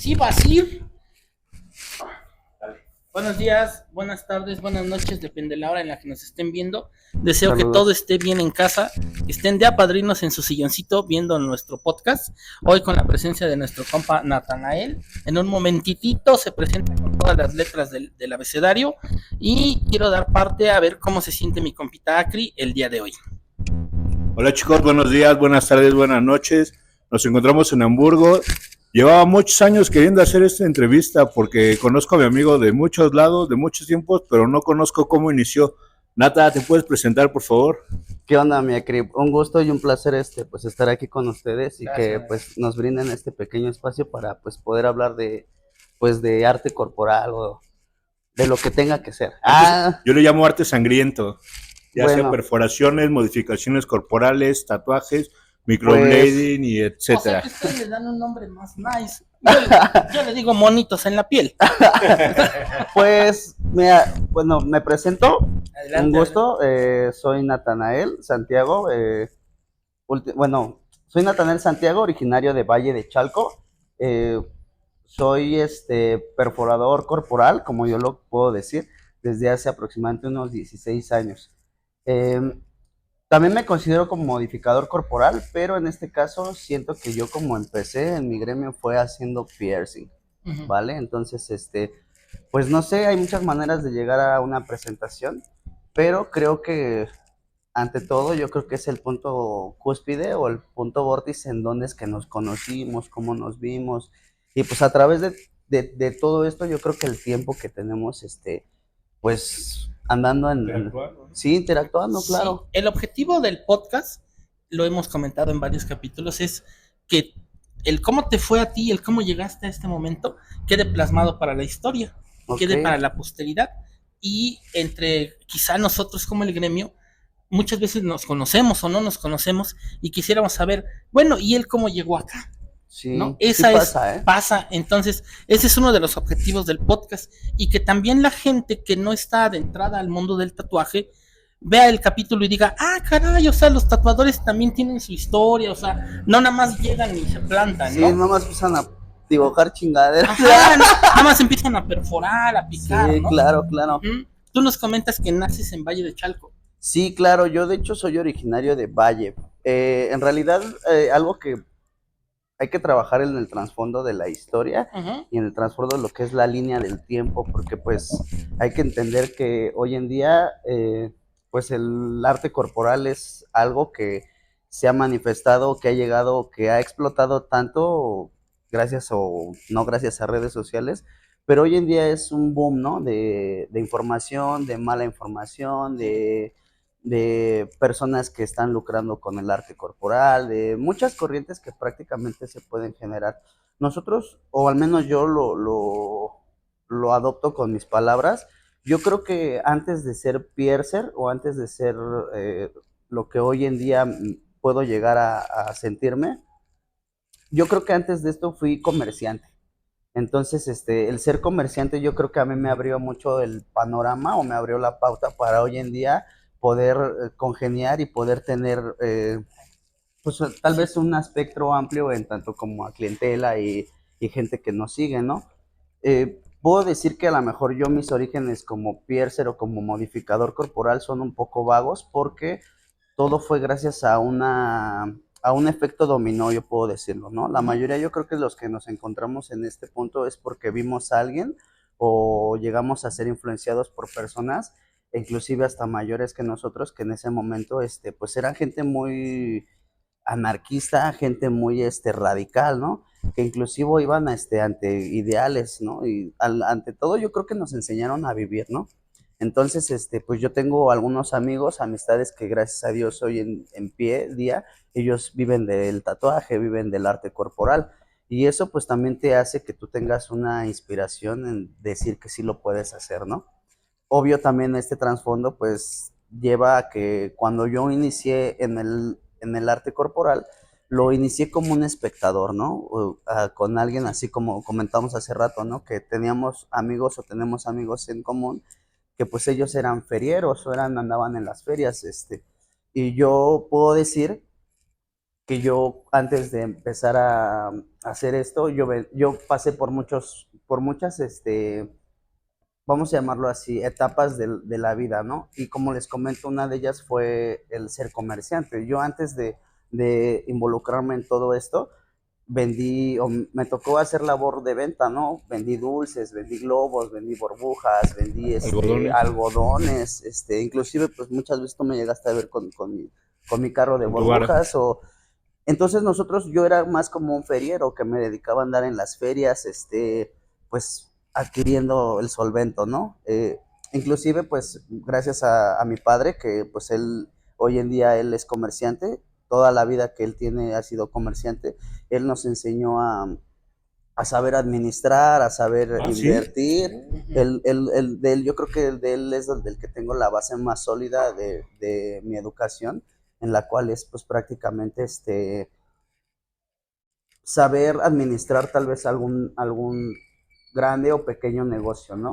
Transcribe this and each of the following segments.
Sí, Basir. Buenos días, buenas tardes, buenas noches, depende de la hora en la que nos estén viendo. Deseo que todo Saludos. esté bien en casa, que estén de apadrinos en su silloncito viendo nuestro podcast. Hoy con la presencia de nuestro compa Natanael. En un momentitito se presenta con todas las letras del abecedario y quiero dar parte a ver cómo se siente mi compita Acri el día de hoy. Hola chicos, buenos días, buenas tardes, buenas noches. Nos encontramos en Hamburgo. Llevaba muchos años queriendo hacer esta entrevista porque conozco a mi amigo de muchos lados, de muchos tiempos, pero no conozco cómo inició. Nata, ¿te puedes presentar, por favor? ¿Qué onda, mi Acrib? Un gusto y un placer pues estar aquí con ustedes y que Gracias. pues nos brinden este pequeño espacio para pues poder hablar de arte corporal o de lo que tenga que ser. Yo le llamo arte sangriento, ya sea Bueno, perforaciones, modificaciones corporales, tatuajes, pues microblading y O sea que etcétera. ustedes le dan un nombre más nice. Yo le digo monitos en la piel. pues mira, bueno, me presento. Un Adelante, adelante. gusto, soy Natanael Santiago. Bueno, soy Natanael Santiago, originario de Valle de Chalco. Eh, Soy perforador corporal, como yo lo puedo decir, desde hace aproximadamente unos 16 años. Eh, También me considero como modificador corporal, pero en este caso siento que yo como empecé en mi gremio fue haciendo piercing, Uh-huh. ¿vale? Entonces, pues no sé, hay muchas maneras de llegar a una presentación, pero creo que ante todo yo creo que es el punto cúspide o el punto vórtice en donde es que nos conocimos, cómo nos vimos, y pues a través de todo esto yo creo que el tiempo que tenemos, pues andando sí, interactuando, Sí, claro. el objetivo del podcast, lo hemos comentado en varios capítulos, es que el cómo te fue a ti, el cómo llegaste a este momento, quede plasmado para la historia, Ok, quede para la posteridad y entre quizá nosotros como el gremio, muchas veces nos conocemos o no nos conocemos y quisiéramos saber, bueno, ¿y él cómo llegó acá? ¿No? sí, sí Esa es, pasa, ¿eh? pasa, entonces, ese es uno de los objetivos del podcast y que también la gente que no está adentrada al mundo del tatuaje vea el capítulo y diga, ah, caray, o sea, los tatuadores también tienen su historia, o sea, no nada más llegan y se plantan, Sí, ¿no? nomás empiezan a dibujar chingaderas. Ajá, nada más empiezan a perforar, a picar, Sí, ¿no? claro, claro. Uh-huh. Tú nos comentas que naces en Valle de Chalco. Sí, claro, yo de hecho soy originario de Valle. En realidad, algo que hay que trabajar en el trasfondo de la historia Uh-huh. y en el trasfondo de lo que es la línea del tiempo, porque pues hay que entender que hoy en día, pues el arte corporal es algo que se ha manifestado, que ha llegado, que ha explotado tanto gracias o no gracias a redes sociales, pero hoy en día es un boom, ¿no? De información, de mala información, de personas que están lucrando con el arte corporal, de muchas corrientes que prácticamente se pueden generar. Nosotros, o al menos yo lo adopto con mis palabras, yo creo que antes de ser piercer o antes de ser lo que hoy en día puedo llegar a sentirme, yo creo que antes de esto fui comerciante. Entonces, el ser comerciante yo creo que a mí me abrió mucho el panorama o me abrió la pauta para hoy en día poder congeniar y poder tener, pues tal Sí. vez un espectro amplio en tanto como a clientela y gente que nos sigue, ¿no? Puedo decir que a lo mejor yo mis orígenes como piercer o como modificador corporal son un poco vagos porque todo fue gracias a un efecto dominó, yo puedo decirlo, ¿no? La Uh-huh. mayoría yo creo que los que nos encontramos en este punto es porque vimos a alguien o llegamos a ser influenciados por personas, inclusive hasta mayores que nosotros, que en ese momento, pues eran gente muy anarquista, gente muy radical, ¿no? Que inclusive iban ante ideales, ¿no? Y ante todo yo creo que nos enseñaron a vivir, ¿no? Entonces, pues yo tengo algunos amigos, amistades que gracias a Dios hoy en pie día, ellos viven del tatuaje, viven del arte corporal. Y eso pues también te hace que tú tengas una inspiración en decir que sí lo puedes hacer, ¿no? Obvio también este trasfondo pues lleva a que cuando yo inicié en el arte corporal, lo inicié como un espectador, ¿no? Con alguien Sí. así como comentamos hace rato, ¿no? Que teníamos amigos o tenemos amigos en común que pues ellos eran ferieros o andaban en las ferias, y yo puedo decir que yo antes de empezar hacer esto, yo pasé por muchas, vamos a llamarlo así, etapas de la vida, ¿no? Y como les comento, una de ellas fue el ser comerciante. Yo antes de involucrarme en todo esto, me tocó hacer labor de venta, ¿no? Vendí dulces, vendí globos, vendí burbujas, vendí algodones, inclusive pues muchas veces tú me llegaste a ver con mi carro de burbujas o... Entonces yo era más como un feriero que me dedicaba a andar en las ferias, pues adquiriendo el solvento, ¿no? Inclusive pues gracias a mi padre, que pues hoy en día él es comerciante, toda la vida que él tiene ha sido comerciante, él nos enseñó a saber administrar, a saber invertir. ¿Sí? Yo creo que de él es del que tengo la base más sólida de mi educación, en la cual es pues prácticamente saber administrar tal vez algún grande o pequeño negocio, ¿no?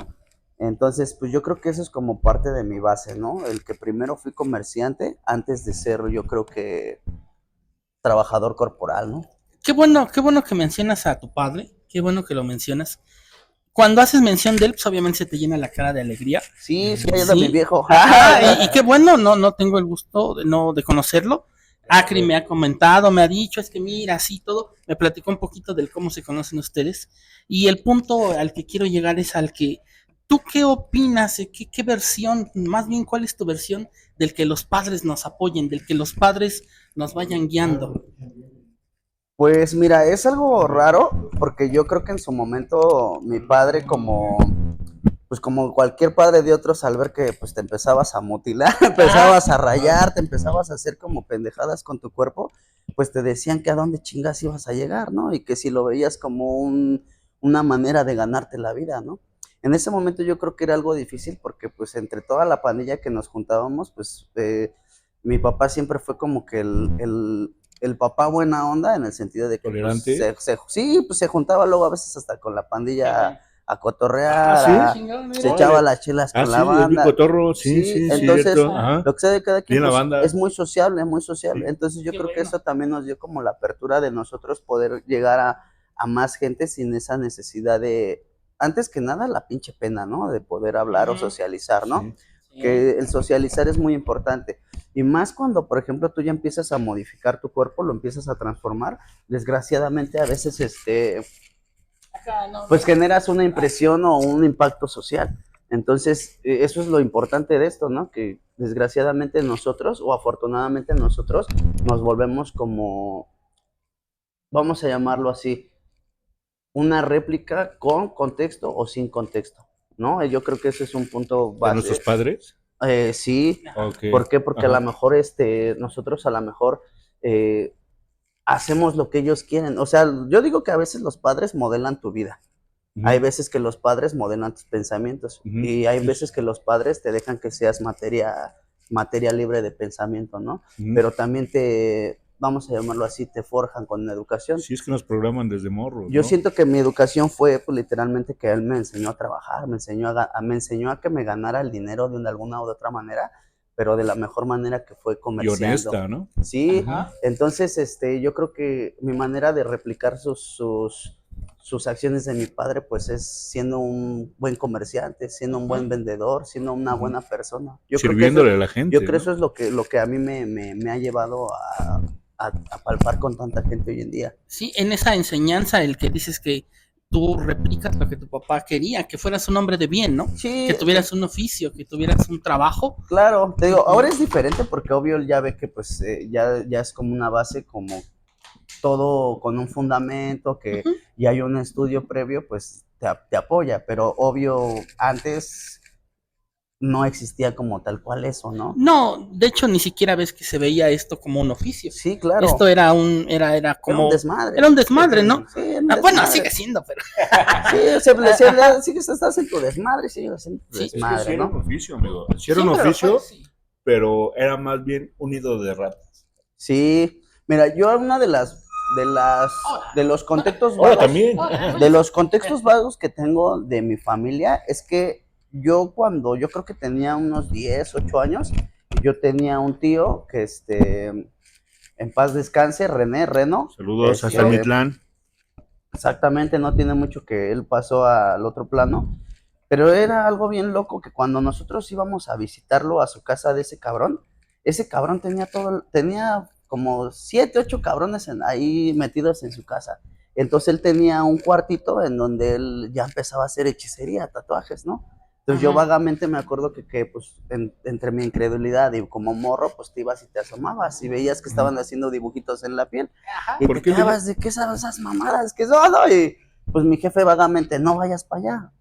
Entonces, pues yo creo que eso es como parte de mi base, ¿no? El que primero fui comerciante antes de ser, yo creo que trabajador corporal, ¿no? Qué bueno que mencionas a tu padre, qué bueno que lo mencionas. Cuando haces mención de él, pues obviamente se te llena la cara de alegría. Sí, ahí anda mi viejo. Y qué bueno, no tengo el gusto de conocerlo. Acri me ha comentado, me ha dicho, es que mira, así todo, me platicó un poquito del cómo se conocen ustedes. Y el punto al que quiero llegar es al que, ¿tú qué opinas? ¿Qué versión, más bien cuál es tu versión del que los padres nos apoyen, del que los padres nos vayan guiando? Pues mira, es algo raro, porque yo creo que en su momento mi padre pues como cualquier padre de otros, al ver que pues te empezabas a mutilar, empezabas a rayar, te empezabas a hacer como pendejadas con tu cuerpo, pues te decían que a dónde chingas ibas a llegar, ¿no? Y que si lo veías como una manera de ganarte la vida, ¿no? En ese momento yo creo que era algo difícil porque pues entre toda la pandilla que nos juntábamos, pues mi papá siempre fue como que el papá buena onda, en el sentido de que pues, sí, pues se juntaba luego a veces hasta con la pandilla a cotorrear, se echaba las chelas con la banda. Cotorro, sí, entonces, lo que sea de cada quien pues, es muy sociable, muy sociable. Sí. Entonces yo creo que eso también nos dio como la apertura de nosotros poder llegar a más gente sin esa necesidad de, antes que nada, la pinche pena, ¿no? De poder hablar o socializar, ¿no? Sí. Que el socializar es muy importante. Y más cuando, por ejemplo, tú ya empiezas a modificar tu cuerpo, lo empiezas a transformar, desgraciadamente a veces pues generas una impresión o un impacto social. Entonces, eso es lo importante de esto, ¿no? Que desgraciadamente nosotros, o afortunadamente nosotros, nos volvemos como, vamos a llamarlo así, una réplica con contexto o sin contexto, ¿no? Yo creo que ese es un punto base. ¿De nuestros padres? Sí. Okay. ¿Por qué? Porque a lo mejor nosotros a lo mejor hacemos lo que ellos quieren. O sea, yo digo que a veces los padres modelan tu vida. Hay veces que los padres modelan tus pensamientos. Y hay veces que los padres te dejan que seas materia libre de pensamiento, ¿no? Pero también vamos a llamarlo así, te forjan con educación. Sí, es que nos programan desde morros, Yo siento que mi educación fue pues, literalmente que él me enseñó a trabajar, me enseñó a que me ganara el dinero de alguna u otra manera, pero de la mejor manera, que fue comerciando. Y honesta, ¿no? Sí. Entonces yo creo que mi manera de replicar sus acciones de mi padre pues es siendo un buen comerciante, siendo un buen vendedor, siendo una buena persona. Sirviéndole a la gente. Yo creo que eso es lo que a mí me ha llevado a palpar con tanta gente hoy en día. Sí, en esa enseñanza, el que dices que tú replicas lo que tu papá quería, que fueras un hombre de bien, ¿no? Sí. Que tuvieras un oficio, que tuvieras un trabajo. Claro, te digo, ahora es diferente porque obvio ya ve que pues ya es como una base, como todo con un fundamento, que ya hay un estudio previo, pues te apoya, pero obvio antes no existía como tal cual eso, ¿no? No, de hecho ni siquiera ves que se veía esto como un oficio. Sí, claro. Esto era como... Era un desmadre. Era un desmadre, ¿no? Sí, un desmadre. Bueno, sigue siendo, pero... sigues estás en tu desmadre, sigues haciendo tu desmadre, es que ¿no? Era un oficio, amigo. Sí era un oficio, pero era más bien un nido de ratas. Sí, mira, yo una de los contextos vagos, también. De los contextos vagos que tengo de mi familia es que yo creo que tenía unos 10, 8 años, yo tenía un tío que en paz descanse, Reno. Saludos hasta Mitlán. Exactamente, no tiene mucho que él pasó al otro plano, pero era algo bien loco que cuando nosotros íbamos a visitarlo a su casa de ese cabrón tenía tenía como 7, 8 cabrones ahí metidos en su casa. Entonces él tenía un cuartito en donde él ya empezaba a hacer hechicería, tatuajes, ¿no? Entonces yo vagamente me acuerdo que pues entre mi incredulidad y como morro, pues te ibas y te asomabas y veías que estaban haciendo dibujitos en la piel. Y ¿Por te qué quedabas de qué sabes esas mamadas que son, ¿no? Y pues mi jefe vagamente, no vayas para allá.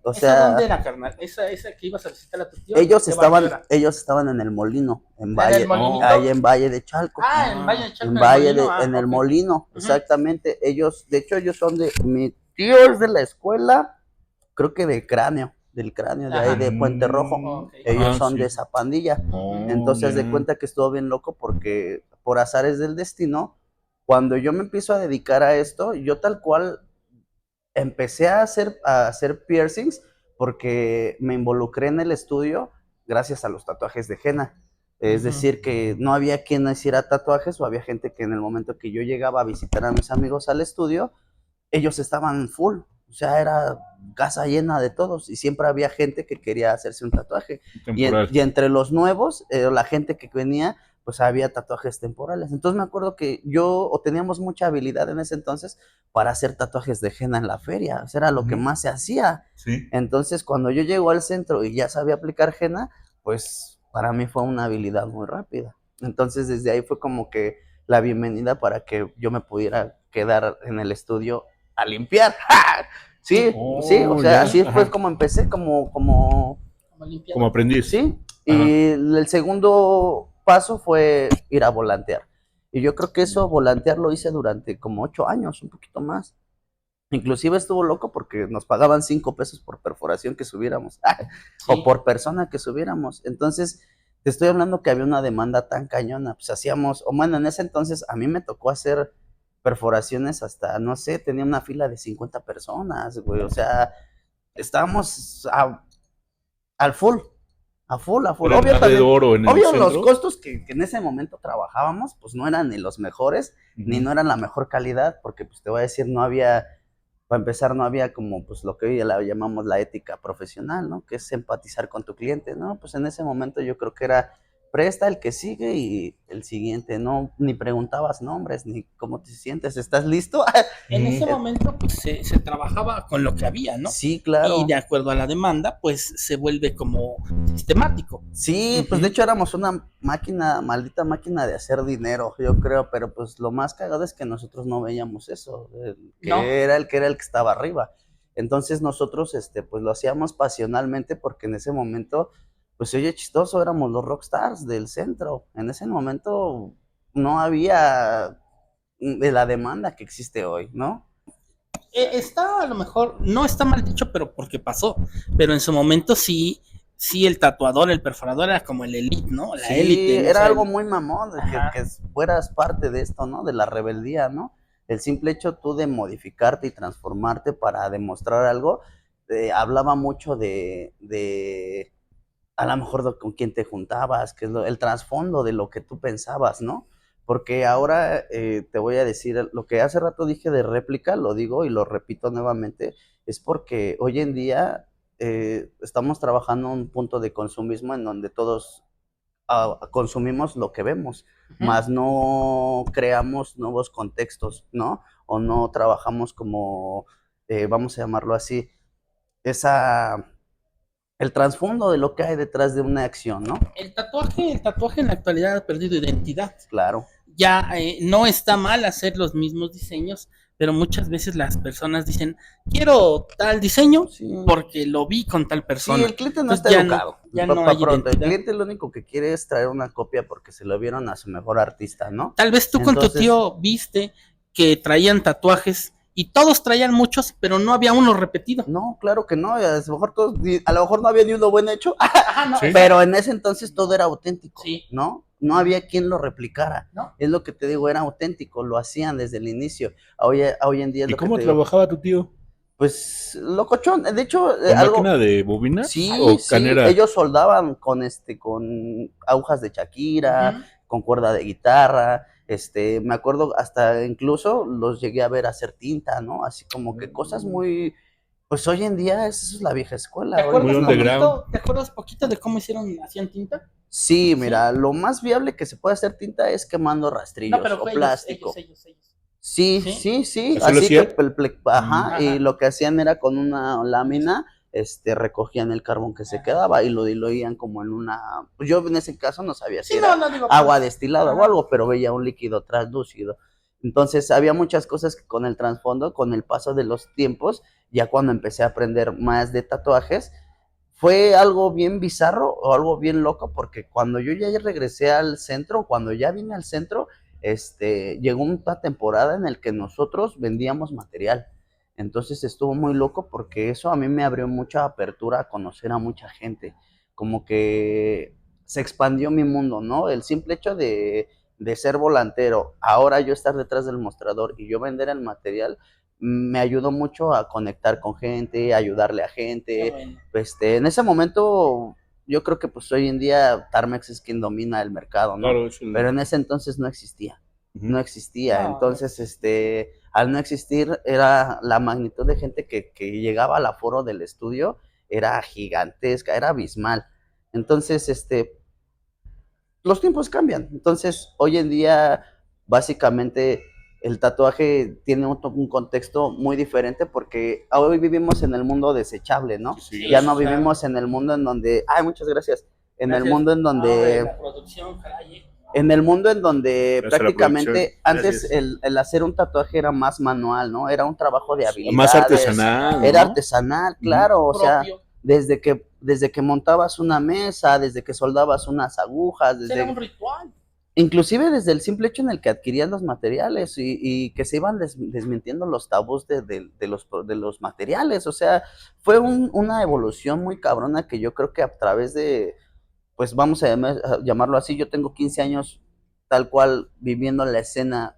O ¿Esa dónde sea, era, carnal? ¿Esa que ibas a visitar a tu tío? ellos ¿Qué barrio era? estaban en el molino, en ¿Era el Valle, ahí Molinito? en Valle de Chalco. Ah, en Valle de Chalco, En en el Valle Molino. en el Ok. molino, Ujú. exactamente. Ellos, de hecho, ellos son mi tío es de la escuela, creo que del cráneo de ahí Ajá. de Puente Rojo. Ok. Ellos son sí. de esa pandilla. Oh, Entonces de ya. cuenta que estuvo bien loco porque por azares del destino, cuando yo me empiezo a dedicar a esto, yo tal cual empecé a hacer piercings porque me involucré en el estudio gracias a los tatuajes de henna. Es decir, que no había quien hiciera tatuajes o había gente que en el momento que yo llegaba a visitar a mis amigos al estudio, ellos estaban full. O sea, era casa llena de todos y siempre había gente que quería hacerse un tatuaje. Temporal. Y entre los nuevos, la gente que venía, pues había tatuajes temporales. Entonces me acuerdo que teníamos mucha habilidad en ese entonces para hacer tatuajes de henna en la feria. O sea, era lo que más se hacía. Sí. Entonces cuando yo llego al centro y ya sabía aplicar henna, pues para mí fue una habilidad muy rápida. Entonces desde ahí fue como que la bienvenida para que yo me pudiera quedar en el estudio a limpiar. Sí, sí, o sea, ya, así fue ajá. como empecé, Como limpiado. Como aprendiz. sí. Ajá. Y el segundo paso fue ir a volantear. Y yo creo que eso, volantear lo hice durante como 8 años, un poquito más. Inclusive estuvo loco porque nos pagaban 5 pesos por perforación que subiéramos, o Sí. por persona que subiéramos. Entonces, te estoy hablando que había una demanda tan cañona, pues hacíamos, o bueno, en ese entonces a mí me tocó hacer perforaciones hasta, no sé, tenía una fila de 50 personas, güey, o sea, estábamos al full, a full, a full. Era Obvio el de también, oro en el obvio los centro. costos que en ese momento trabajábamos, pues no eran ni los mejores, ni no eran la mejor calidad, porque pues te voy a decir, no había, para empezar, no había como pues lo que hoy la llamamos la ética profesional, ¿no? Que es empatizar con tu cliente, ¿no? Pues en ese momento yo creo que era presta el que sigue y el siguiente, no, ni preguntabas nombres, ni cómo te sientes, ¿estás listo? En ese momento, pues se trabajaba con lo que había, ¿no? Sí, Y de claro. acuerdo a la demanda, pues se vuelve como sistemático. Sí, pues de hecho éramos una máquina, maldita máquina de hacer dinero, yo creo, pero pues lo más cagado es que nosotros no veíamos eso, No, que era el que estaba arriba. Entonces nosotros, pues lo hacíamos pasionalmente porque en ese momento, pues oye, chistoso, éramos los rockstars del centro. En ese momento no había de la demanda que existe hoy, ¿no? está a lo mejor, no está mal dicho, pero porque pasó. Pero en su momento sí, sí, el tatuador, el perforador era como el elite, ¿no? La Sí, élite, ¿no? O era sea, algo muy mamón de ajá. que fueras parte de esto, ¿no? De la rebeldía, ¿no? El simple hecho tú de modificarte y transformarte para demostrar algo, hablaba mucho de a lo mejor con quién te juntabas, que es el trasfondo de lo que tú pensabas, ¿no? Porque ahora te voy a decir, lo que hace rato dije de réplica, lo digo y lo repito nuevamente, es porque hoy en día estamos trabajando en un punto de consumismo en donde todos consumimos lo que vemos, más no creamos nuevos contextos, ¿no? O no trabajamos como, vamos a llamarlo así, esa, el trasfondo de lo que hay detrás de una acción, ¿no? El tatuaje en la actualidad ha perdido identidad. Claro. Ya no está mal hacer los mismos diseños, pero muchas veces las personas dicen, quiero tal diseño Sí. porque lo vi con tal Sí, persona. el cliente no Entonces está educado. ya no hay Pronto, el identidad. cliente lo único que quiere es traer una copia porque se lo vieron a su mejor artista, ¿no? Tal vez tú con tu Entonces, tío viste que traían tatuajes y todos traían muchos, pero no había uno repetido. no, claro que no, a lo mejor a lo mejor no había ni uno buen hecho, Ajá, no, Sí. pero en ese entonces todo era auténtico, Sí. ¿no? No había quien lo replicara. ¿no? Es lo que te digo, era auténtico, lo hacían desde el inicio. Hoy en día es ¿Y lo que cómo te digo. trabajaba tu tío? Pues locochón, de hecho, ¿Con algo. máquina de bobina? Sí, ¿O sí, canera? ellos soldaban con agujas de Shakira, Ujú. con cuerda de guitarra, Me acuerdo hasta incluso los llegué a ver hacer tinta, ¿no? Así como que cosas muy, pues hoy en día eso es la vieja ¿Te escuela. Hoy Muy acuerdas underground. poquito, ¿te acuerdas poquito de cómo hacían tinta? sí, Sí. mira, lo más viable que se puede hacer tinta es quemando No, rastrillos pero o ellos. plástico. Sí, ¿Sí? sí, sí, ¿Así lo así que hacían? ajá, y Ajá. lo que hacían era con una lámina, recogían el carbón que se quedaba y lo diluían como en una, pues yo en ese caso no sabía Sí, si no, era no digo, agua pues. destilada o Ajá. algo, pero veía un líquido translúcido. Entonces había muchas cosas que con el trasfondo, con el paso de los tiempos, ya cuando empecé a aprender más de tatuajes, fue algo bien bizarro o algo bien loco porque cuando yo ya regresé al centro, cuando ya vine al centro, llegó una temporada en el que nosotros vendíamos material. Entonces estuvo muy loco porque eso a mí me abrió mucha apertura a conocer a mucha gente. Como que se expandió mi mundo, ¿no? El simple hecho de ser volantero, ahora yo estar detrás del mostrador y yo vender el material, me ayudó mucho a conectar con gente, a ayudarle a Qué gente. bueno. En ese momento, yo creo que pues hoy en día Tarmex es quien domina el mercado, ¿no? Claro, es Pero en ese entonces no existía, no Ujú. existía. No, no. Entonces, al no existir, era la magnitud de gente que llegaba al aforo del estudio, era gigantesca, era abismal. Entonces, los tiempos cambian. Entonces, hoy en día, básicamente, el tatuaje tiene un contexto muy diferente porque hoy vivimos en el mundo desechable, ¿no? Sí, Ya no gracias. Claro. vivimos en el mundo en donde, ay, muchas gracias, en el Gracias. mundo en Hombre, donde, la producción, caray. en el mundo en donde Gracias a la producción. prácticamente antes Gracias. el hacer un tatuaje era más manual, ¿no? Era un trabajo de Más habilidades, artesanal, era ¿no? artesanal, Ujú. claro, o sea, Propio. desde que montabas una mesa, desde que soldabas unas agujas, Será un desde ritual. inclusive desde el simple hecho en el que adquirían los materiales y que se iban desmintiendo los tabús de los materiales. O sea, fue una evolución muy cabrona que yo creo que a través de, pues vamos a llamarlo así, yo tengo 15 años tal cual viviendo la escena,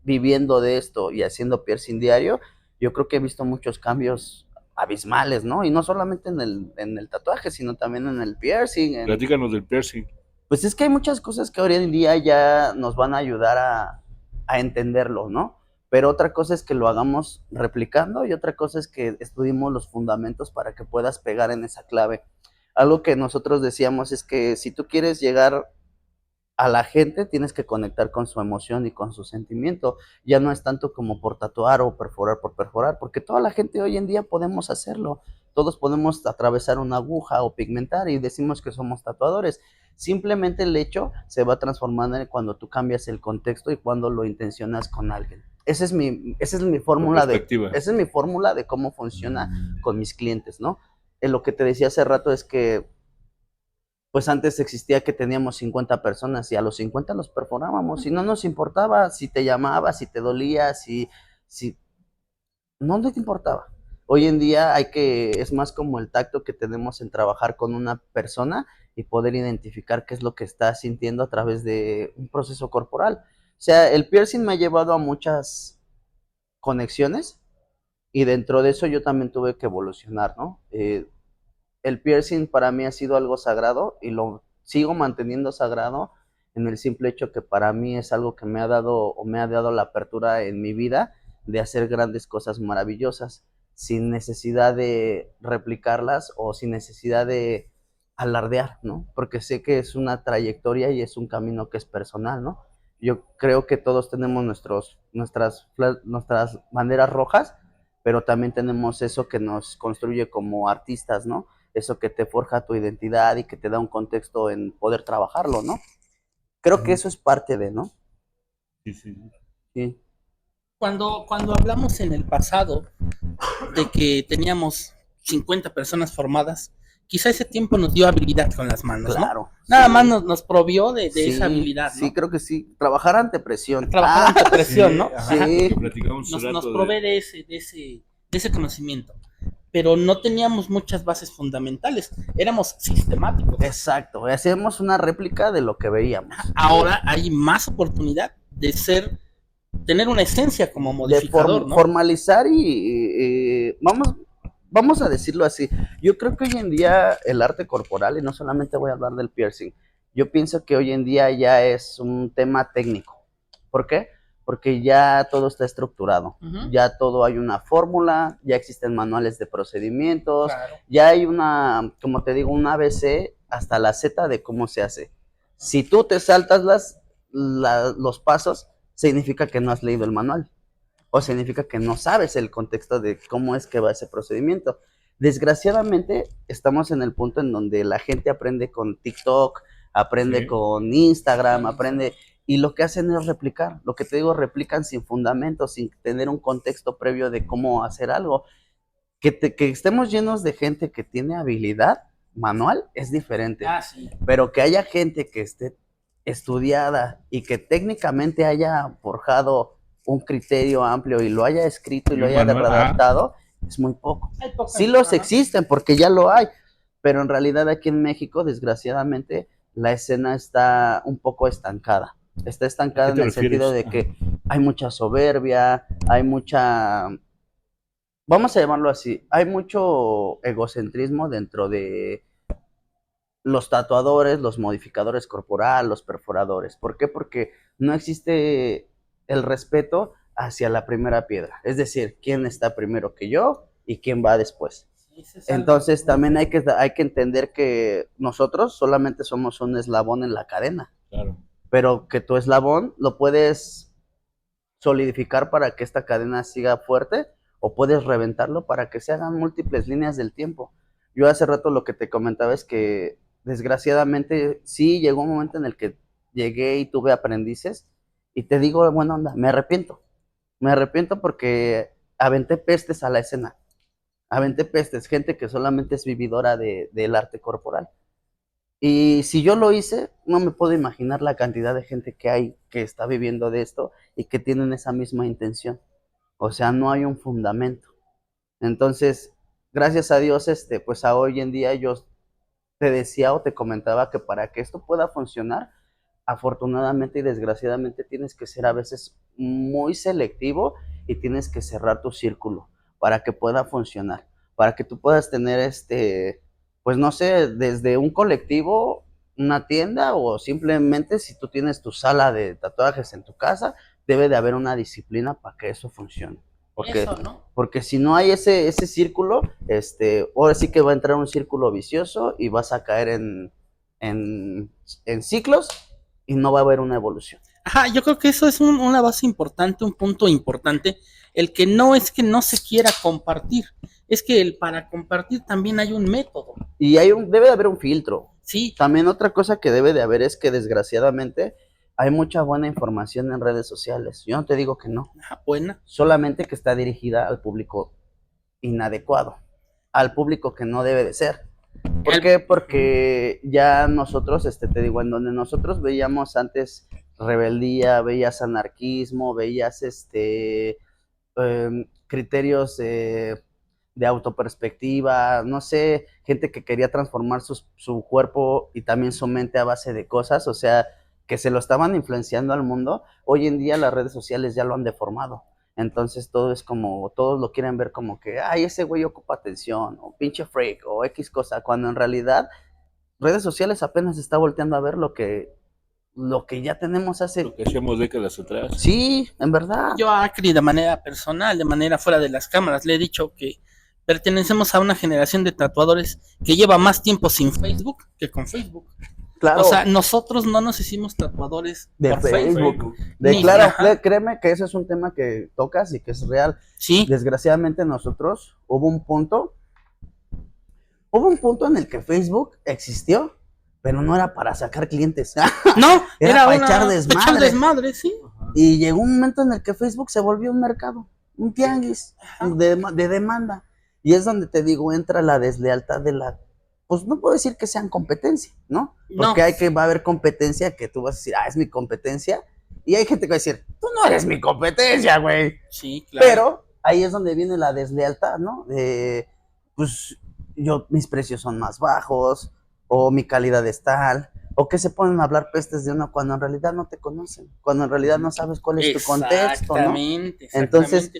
viviendo de esto y haciendo piercing diario, yo creo que he visto muchos cambios abismales, ¿no? Y no solamente en el tatuaje, sino también en el piercing, Platícanos del piercing. pues es que hay muchas cosas que hoy en día ya nos van a ayudar a entenderlo, ¿no? Pero otra cosa es que lo hagamos replicando y otra cosa es que estudiemos los fundamentos para que puedas pegar en esa clave. Algo que nosotros decíamos es que si tú quieres llegar a la gente, tienes que conectar con su emoción y con su sentimiento. Ya no es tanto como por tatuar o perforar por perforar, porque toda la gente hoy en día podemos hacerlo. Todos podemos atravesar una aguja o pigmentar y decimos que somos tatuadores. Simplemente el hecho se va transformando cuando tú cambias el contexto y cuando lo intencionas con alguien. Esa es mi Tu fórmula perspectiva. de cómo funciona con mis clientes, ¿no? Lo que te decía hace rato es que pues antes existía que teníamos 50 personas y a los 50 los perforábamos y no nos importaba si te llamaba, si te dolía, si no te importaba. Hoy en día es más como el tacto que tenemos en trabajar con una persona y poder identificar qué es lo que está sintiendo a través de un proceso corporal. O sea, el piercing me ha llevado a muchas conexiones y dentro de eso yo también tuve que evolucionar, ¿no? El piercing para mí ha sido algo sagrado y lo sigo manteniendo sagrado en el simple hecho que para mí es algo que me ha dado la apertura en mi vida de hacer grandes cosas maravillosas sin necesidad de replicarlas o sin necesidad de alardear, ¿no? Porque sé que es una trayectoria y es un camino que es personal, ¿no? Yo creo que todos tenemos nuestras banderas rojas, pero también tenemos eso que nos construye como artistas, ¿no? Eso que te forja tu identidad y que te da un contexto en poder trabajarlo, ¿no? Creo que Ujú. eso es parte de, ¿no? Sí, sí. Sí, Cuando hablamos en el pasado de que teníamos 50 personas formadas, quizá ese tiempo nos dio habilidad con las manos, ¿no? claro, Nada más sí, nos provió de esa sí, habilidad, sí, ¿no? creo que sí. Trabajar ante presión. Trabajar ante presión, ¿no? Ajá, Ajá. lo que Sí, platicamos hace Nos rato provee de ese conocimiento. Pero no teníamos muchas bases fundamentales, éramos sistemáticos. exacto. Hacemos una réplica de lo que veíamos. Ahora hay más oportunidad de tener una esencia como De modificador, ¿no? formalizar vamos a decirlo así. Yo creo que hoy en día el arte corporal, y no solamente voy a hablar del piercing, yo pienso que hoy en día ya es un tema técnico. ¿Por qué? Porque ya todo está estructurado, ya todo hay una fórmula, ya existen manuales de procedimientos, ya hay una, como te digo, un ABC hasta la Z de cómo se hace. Si tú te saltas los pasos, significa que no has leído el manual, o significa que no sabes el contexto de cómo es que va ese procedimiento. Desgraciadamente, estamos en el punto en donde la gente aprende con TikTok, aprende con Instagram, aprende, y lo que hacen es replicar. Lo que te digo, replican sin fundamento, sin tener un contexto previo de cómo hacer algo. Que estemos llenos de gente que tiene habilidad manual es diferente. Pero que haya gente que esté estudiada y que técnicamente haya forjado un criterio amplio y lo haya escrito y lo haya redactado, es muy poco. Sí los existen porque ya lo hay, pero en realidad aquí en México, desgraciadamente, la escena está un poco estancada. Está estancada en el sentido de que hay mucha soberbia, hay mucha, vamos a llamarlo así, hay mucho egocentrismo dentro de los tatuadores, los modificadores corporal, los perforadores. ¿Por qué? Porque no existe el respeto hacia la primera piedra. Es decir, quién está primero que yo y quién va después. Entonces también hay que entender que nosotros solamente somos un eslabón en la cadena. Claro. Pero que tu eslabón lo puedes solidificar para que esta cadena siga fuerte, o puedes reventarlo para que se hagan múltiples líneas del tiempo. Yo hace rato lo que te comentaba es que desgraciadamente sí llegó un momento en el que llegué y tuve aprendices, y te digo, buena onda, me arrepiento porque aventé pestes a la escena, aventé pestes, gente que solamente es vividora del arte corporal. Y si yo lo hice, no me puedo imaginar la cantidad de gente que hay que está viviendo de esto y que tienen esa misma intención. O sea, no hay un fundamento. Entonces, gracias a Dios, pues a hoy en día yo te decía o te comentaba que para que esto pueda funcionar, afortunadamente y desgraciadamente tienes que ser a veces muy selectivo y tienes que cerrar tu círculo para que pueda funcionar, para que tú puedas tener pues no sé, desde un colectivo, una tienda, o simplemente si tú tienes tu sala de tatuajes en tu casa, debe de haber una disciplina para que eso funcione. Porque, eso, ¿no? Porque si no hay ese círculo, ahora sí que va a entrar un círculo vicioso y vas a caer en ciclos y no va a haber una evolución. Ajá, yo creo que eso es una base importante, un punto importante, el que no es que no se quiera compartir, es que para compartir también hay un método. Y debe de haber un filtro. Sí. También otra cosa que debe de haber es que desgraciadamente hay mucha buena información en redes sociales. Yo no te digo que no. Buena. Solamente que está dirigida al público inadecuado, al público que no debe de ser. ¿Por qué? Porque ya nosotros, te digo, en donde nosotros veíamos antes rebeldía, veías anarquismo, veías criterios de autoperspectiva, no sé, gente que quería transformar su cuerpo y también su mente a base de cosas, o sea, que se lo estaban influenciando al mundo. Hoy en día las redes sociales ya lo han deformado. Entonces todo es como, todos lo quieren ver como que, ay, ese güey ocupa atención, o pinche freak, o X cosa, cuando en realidad redes sociales apenas está volteando a ver lo que ya tenemos hace... Lo que hacíamos décadas atrás. Sí, en verdad. Yo a Acri, de manera personal, de manera fuera de las cámaras, le he dicho que pertenecemos a una generación de tatuadores que lleva más tiempo sin Facebook que con Facebook. Claro. O sea, nosotros no nos hicimos tatuadores de por Facebook. Créeme que ese es un tema que tocas y que es real. Sí. Desgraciadamente nosotros hubo un punto en el que Facebook existió, pero no era para sacar clientes. No, era para echar desmadre. Echar desmadre, sí. Y llegó un momento en el que Facebook se volvió un mercado, un tianguis de demanda. Y es donde te digo, entra la deslealtad pues no puedo decir que sean competencia, ¿no? Porque va a haber competencia que tú vas a decir, es mi competencia. Y hay gente que va a decir, tú no eres mi competencia, güey. Sí, claro. Pero ahí es donde viene la deslealtad, ¿no? Pues mis precios son más bajos, o mi calidad es tal, o que se ponen a hablar pestes de uno cuando en realidad no te conocen, cuando en realidad no sabes cuál es tu contexto, ¿no? Exactamente. Entonces,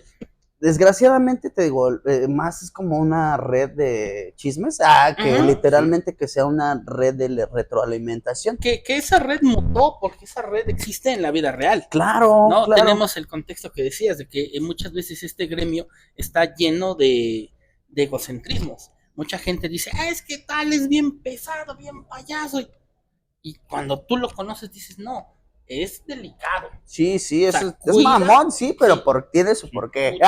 desgraciadamente te digo, más es como una red de chismes, que literalmente que sea una red de retroalimentación. Que esa red mutó porque esa red existe en la vida real. Claro, No, claro. tenemos el contexto que decías de que muchas veces este gremio está lleno de egocentrismos. Mucha gente dice, es que tal es bien pesado, bien payaso. Y cuando tú lo conoces dices, no, es delicado. Sí, O sea, es mamón, sí, pero sí. tiene su porqué.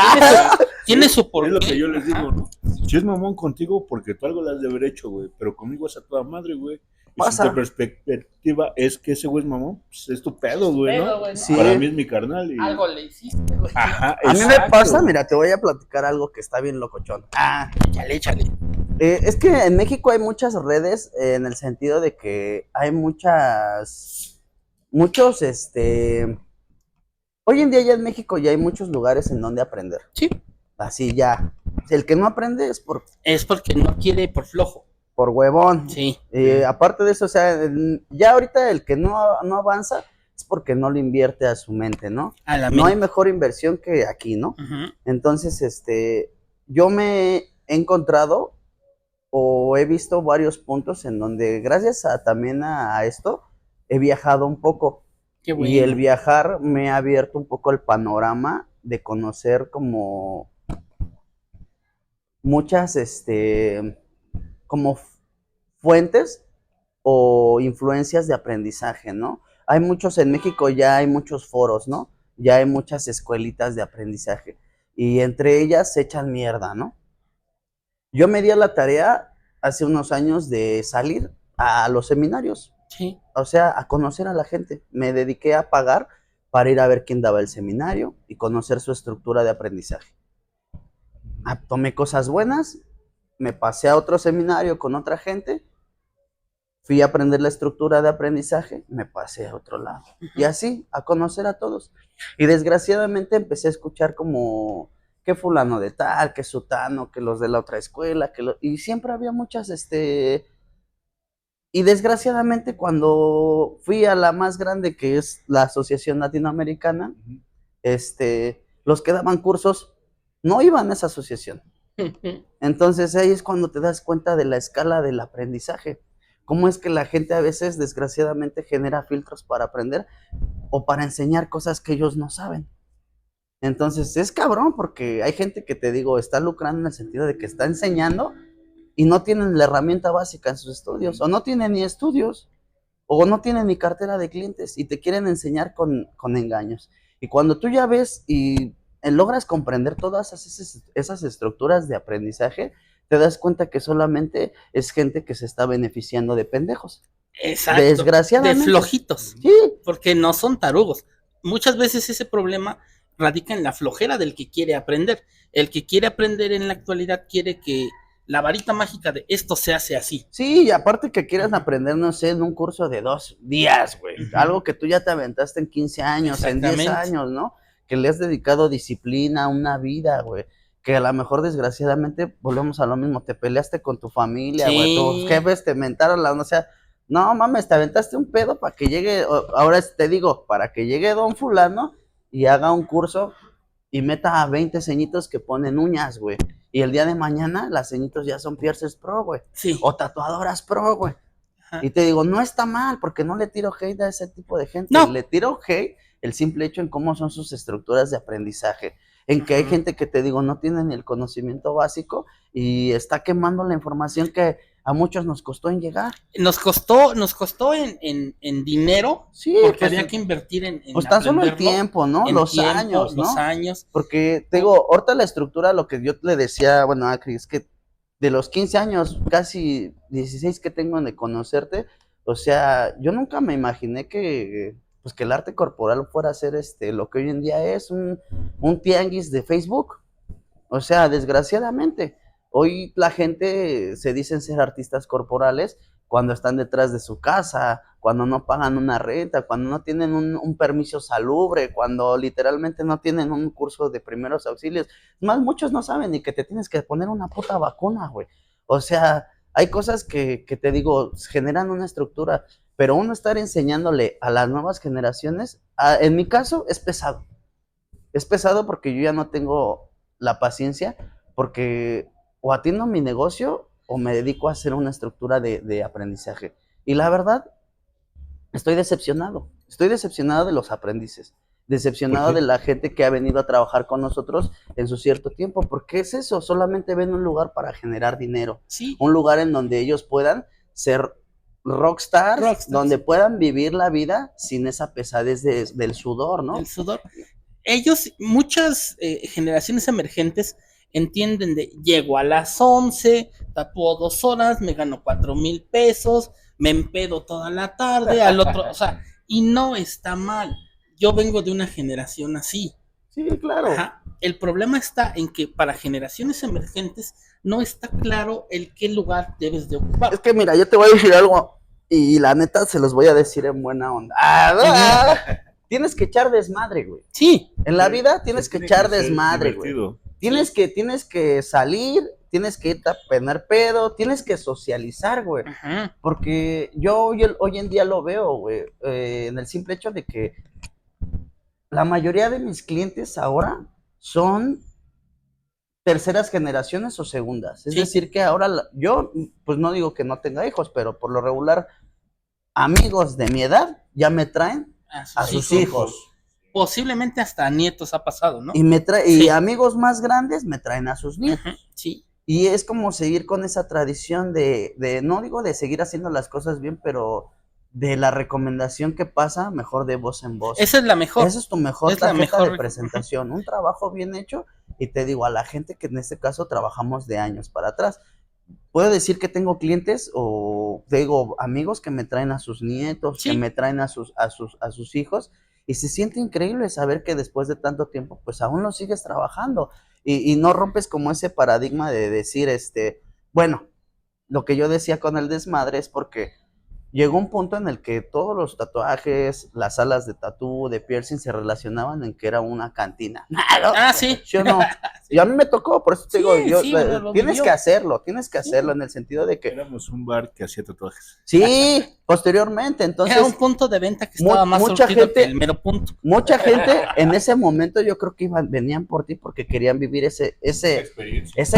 Tiene su porqué. Es lo que yo les digo, ¿no? Si es mamón contigo, porque tú algo le has de haber hecho, güey, pero conmigo es a toda madre, güey. Y si Pasa. tu perspectiva es que ese güey es mamón, pues es tu pedo, güey, ¿no? Sí. Para mí es mi carnal. Y... Algo le hiciste, güey. Ajá, A mí me exacto. pasa, mira, te voy a platicar algo que está bien locochón. Échale. Es que en México hay muchas redes en el sentido de que hay muchos, hoy en día ya en México ya hay muchos lugares en donde aprender. Sí. Así ya. El que no aprende es porque no quiere, por flojo. Por huevón. Sí. Aparte de eso, o sea, ya ahorita el que no avanza es porque no le invierte a su mente, ¿no? A la No hay mente. mejor inversión que aquí, ¿no? Ujú. Entonces, yo me he encontrado o he visto varios puntos en donde gracias también a esto he viajado un poco. Qué bueno. Y el viajar me ha abierto un poco el panorama de conocer como muchas, como fuentes o influencias de aprendizaje, ¿no? Hay muchos en México, ya hay muchos foros, ¿no? Ya hay muchas escuelitas de aprendizaje y entre ellas se echan mierda, ¿no? Yo me di a la tarea hace unos años de salir a los seminarios, Sí. o sea, a conocer a la gente. Me dediqué a pagar para ir a ver quién daba el seminario y conocer su estructura de aprendizaje. Tomé cosas buenas, me pasé a otro seminario con otra gente, fui a aprender la estructura de aprendizaje, me pasé a otro lado. Y así, a conocer a todos. Y desgraciadamente empecé a escuchar como que fulano de tal, que sutano, que los de la otra escuela, y siempre había muchas, y desgraciadamente cuando fui a la más grande, que es la Asociación Latinoamericana, los que daban cursos no iban a esa asociación. Entonces ahí es cuando te das cuenta de la escala del aprendizaje. Cómo es que la gente a veces desgraciadamente genera filtros para aprender o para enseñar cosas que ellos no saben. Entonces es cabrón porque hay gente que te digo está lucrando en el sentido de que está enseñando y no tienen la herramienta básica en sus estudios, o no tienen ni estudios, o no tienen ni cartera de clientes y te quieren enseñar con engaños. Y cuando tú ya ves y logras comprender todas esas estructuras de aprendizaje, te das cuenta que solamente es gente que se está beneficiando de pendejos. Exacto. Desgraciadamente. De flojitos. Sí. Porque no son tarugos. Muchas veces ese problema radica en la flojera del que quiere aprender. El que quiere aprender en la actualidad quiere que la varita mágica de esto se hace así. Sí, y aparte que quieras aprender, no sé, en un curso de 2 días, güey. Algo que tú ya te aventaste en 15 años, en 10 años, ¿no? Que le has dedicado disciplina, una vida, güey. Que a lo mejor, desgraciadamente, volvemos a lo mismo, te peleaste con tu familia, güey. Tus jefes te mentaron o sea, no mames, te aventaste un pedo para que llegue, ahora te digo, para que llegue don fulano y haga un curso y meta a 20 ceñitos que ponen uñas, güey. Y el día de mañana las ceñitos ya son piercers pro, güey. Sí. O tatuadoras pro, güey. Y te digo, no está mal, porque no le tiro hate a ese tipo de gente. No. Le tiro hate el simple hecho en cómo son sus estructuras de aprendizaje. En que hay gente que te digo, no tiene ni el conocimiento básico y está quemando la información que a muchos nos costó en llegar. Nos costó en dinero, sí, porque había que invertir en pues tan solo el tiempo, ¿no? Los años, ¿no? Los años. Porque te digo, ahorita la estructura, lo que yo le decía, bueno, a Cris, que de los 15 años, casi 16 que tengo de conocerte, o sea, yo nunca me imaginé que, pues, que el arte corporal fuera a ser lo que hoy en día es un tianguis de Facebook. O sea, desgraciadamente, hoy la gente se dicen ser artistas corporales cuando están detrás de su casa, cuando no pagan una renta, cuando no tienen un permiso salubre, cuando literalmente no tienen un curso de primeros auxilios. Más, muchos no saben ni que te tienes que poner una puta vacuna, güey. O sea, hay cosas que te digo, generan una estructura, pero uno estar enseñándole a las nuevas generaciones, en mi caso, es pesado. Es pesado porque yo ya no tengo la paciencia, porque o atiendo mi negocio o me dedico a hacer una estructura de aprendizaje. Y la verdad, estoy decepcionado de los aprendices, decepcionado de la gente que ha venido a trabajar con nosotros en su cierto tiempo, porque es eso, solamente ven un lugar para generar dinero, Sí. un lugar en donde ellos puedan ser rockstars, donde puedan vivir la vida sin esa pesadez del sudor, ¿no? El sudor. Ellos, muchas generaciones emergentes entienden de llego a las 11, tapo 2 horas, me gano 4,000 pesos, me empedo toda la tarde, al otro, o sea, y no está mal. Yo vengo de una generación así. Sí, claro. Ajá. El problema está en que para generaciones emergentes no está claro el qué lugar debes de ocupar. Es que mira, yo te voy a decir algo y la neta se los voy a decir en buena onda. Tienes que echar desmadre, güey. Sí. En la vida tienes que echar desmadre, güey. Tienes que salir, tienes que irte a tener pedo, tienes que socializar, güey. Ajá. Porque yo hoy en día lo veo, güey, en el simple hecho de que la mayoría de mis clientes ahora son terceras generaciones o segundas. Es decir, que ahora yo, pues no digo que no tenga hijos, pero por lo regular, amigos de mi edad ya me traen a sus hijos. Posiblemente hasta nietos ha pasado, ¿no? Y amigos más grandes me traen a sus nietos. Ajá, sí. Y es como seguir con esa tradición de, no digo de seguir haciendo las cosas bien, pero de la recomendación que pasa, mejor de voz en voz. Esa es la mejor. Esa es tu mejor tarjeta de presentación. Un trabajo bien hecho, y te digo, a la gente que en este caso trabajamos de años para atrás. Puedo decir que tengo clientes o digo amigos que me traen a sus nietos, que me traen a sus hijos, y se siente increíble saber que después de tanto tiempo, pues aún lo sigues trabajando y no rompes como ese paradigma de decir, bueno, lo que yo decía con el desmadre es porque llegó un punto en el que todos los tatuajes, las salas de tatú, de piercing se relacionaban en que era una cantina. Sí. ¿Sí o no? Y a mí me tocó, por eso te digo, tienes que hacerlo en el sentido de que éramos un bar que hacía tatuajes. Sí, posteriormente, entonces era un punto de venta que estaba más surtido que el mero punto. Mucha gente en ese momento yo creo que venían por ti porque querían vivir esa